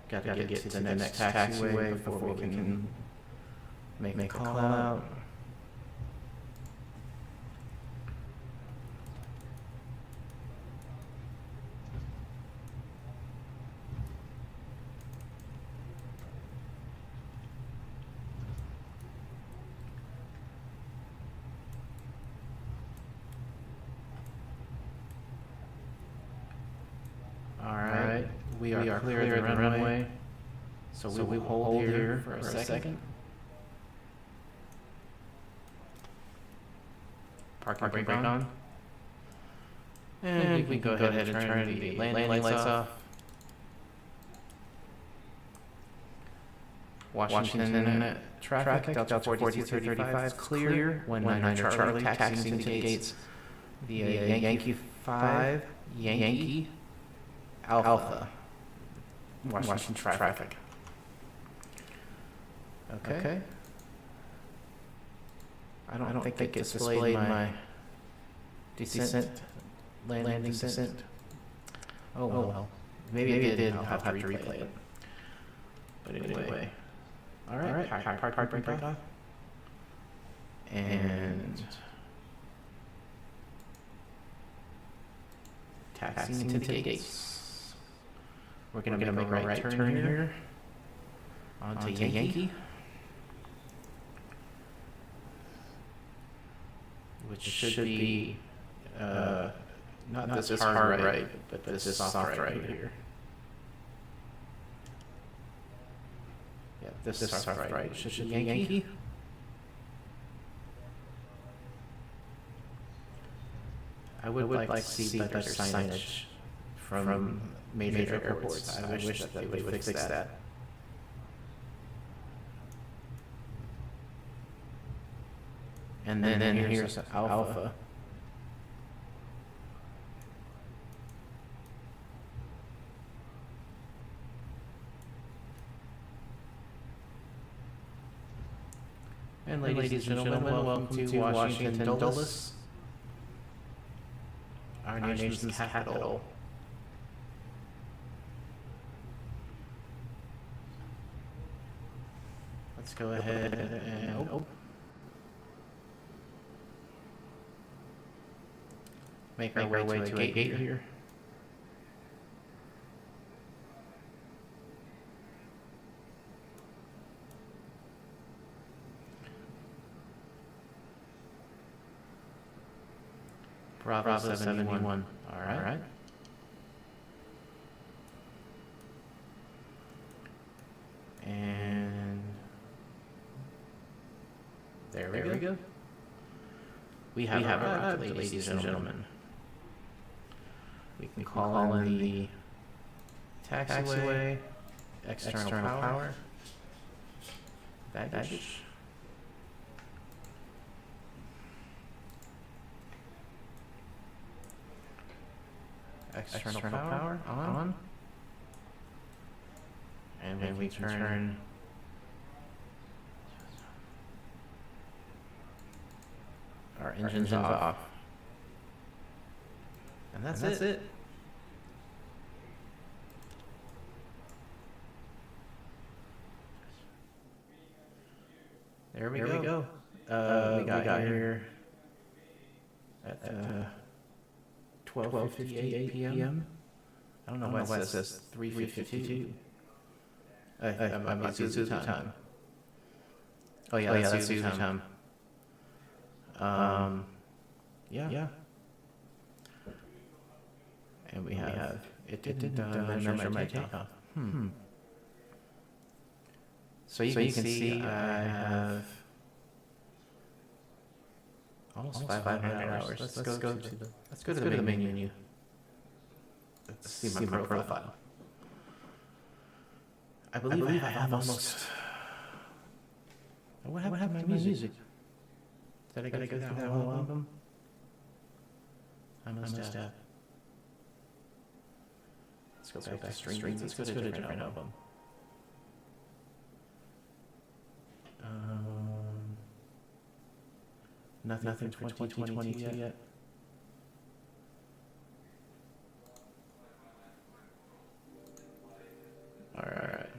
Got to get to the next taxiway before we can make a call out. Alright, we are clear of the runway, so we will hold here for a second. Parking brake on. And we can go ahead and turn the landing lights off. Washington traffic, Delta 4235 clear. 19 Charlie taxiing to gates via Yankee 5, Yankee Alpha. Washington traffic. Okay. I don't think it displayed my descent, landing descent. Oh well. Maybe it did. I'll have to replay it. But anyway. Alright, park brake off. And taxiing to the gates. We're gonna make a right turn here onto Yankee, which should be not this hard right, but this soft right here. Yeah, this soft right should be Yankee. I would like to see better signage from major airports. I wish that they would fix that. And then here's Alpha. And ladies and gentlemen, welcome to Washington, Dulles, our nation's capital. Let's go ahead and make our way to a gate here. Bravo 71. All right. And there we go. We have arrived, ladies and gentlemen. We can call in the taxiway, external power, baggage. External power on. And then we turn our engines off. And that's it. There we go. We got here at 12:58 p.m. I don't know why it says 3:52. I might see the time. Oh yeah, that's the time. Yeah. And we have it didn't measure my takeoff. So you can see I have almost 500 hours. Let's go to the main menu. Let's see my profile. I believe I have almost. What happened to my music? Did I go through that whole album? I must have. Let's go back to streams. Let's go to a different album. Nothing 2022 yet. All right.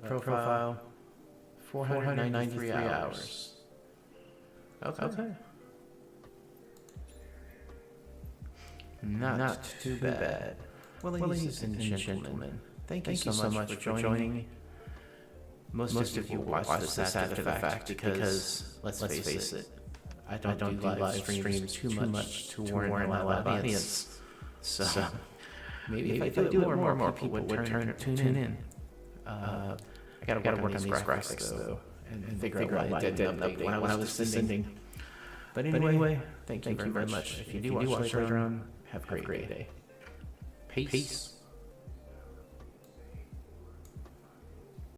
Profile 493 hours. Okay. Not too bad. Well, ladies and gentlemen, thank you so much for joining me. Most of you watch this after the fact because, let's face it, I don't do live streams too much to warn my live audience. So maybe if I do it more people would tune in. I gotta work on these graphics though, and figure out why I didn't update when I was sending. But anyway, thank you very much. If you do watch later on, have a great day. Peace.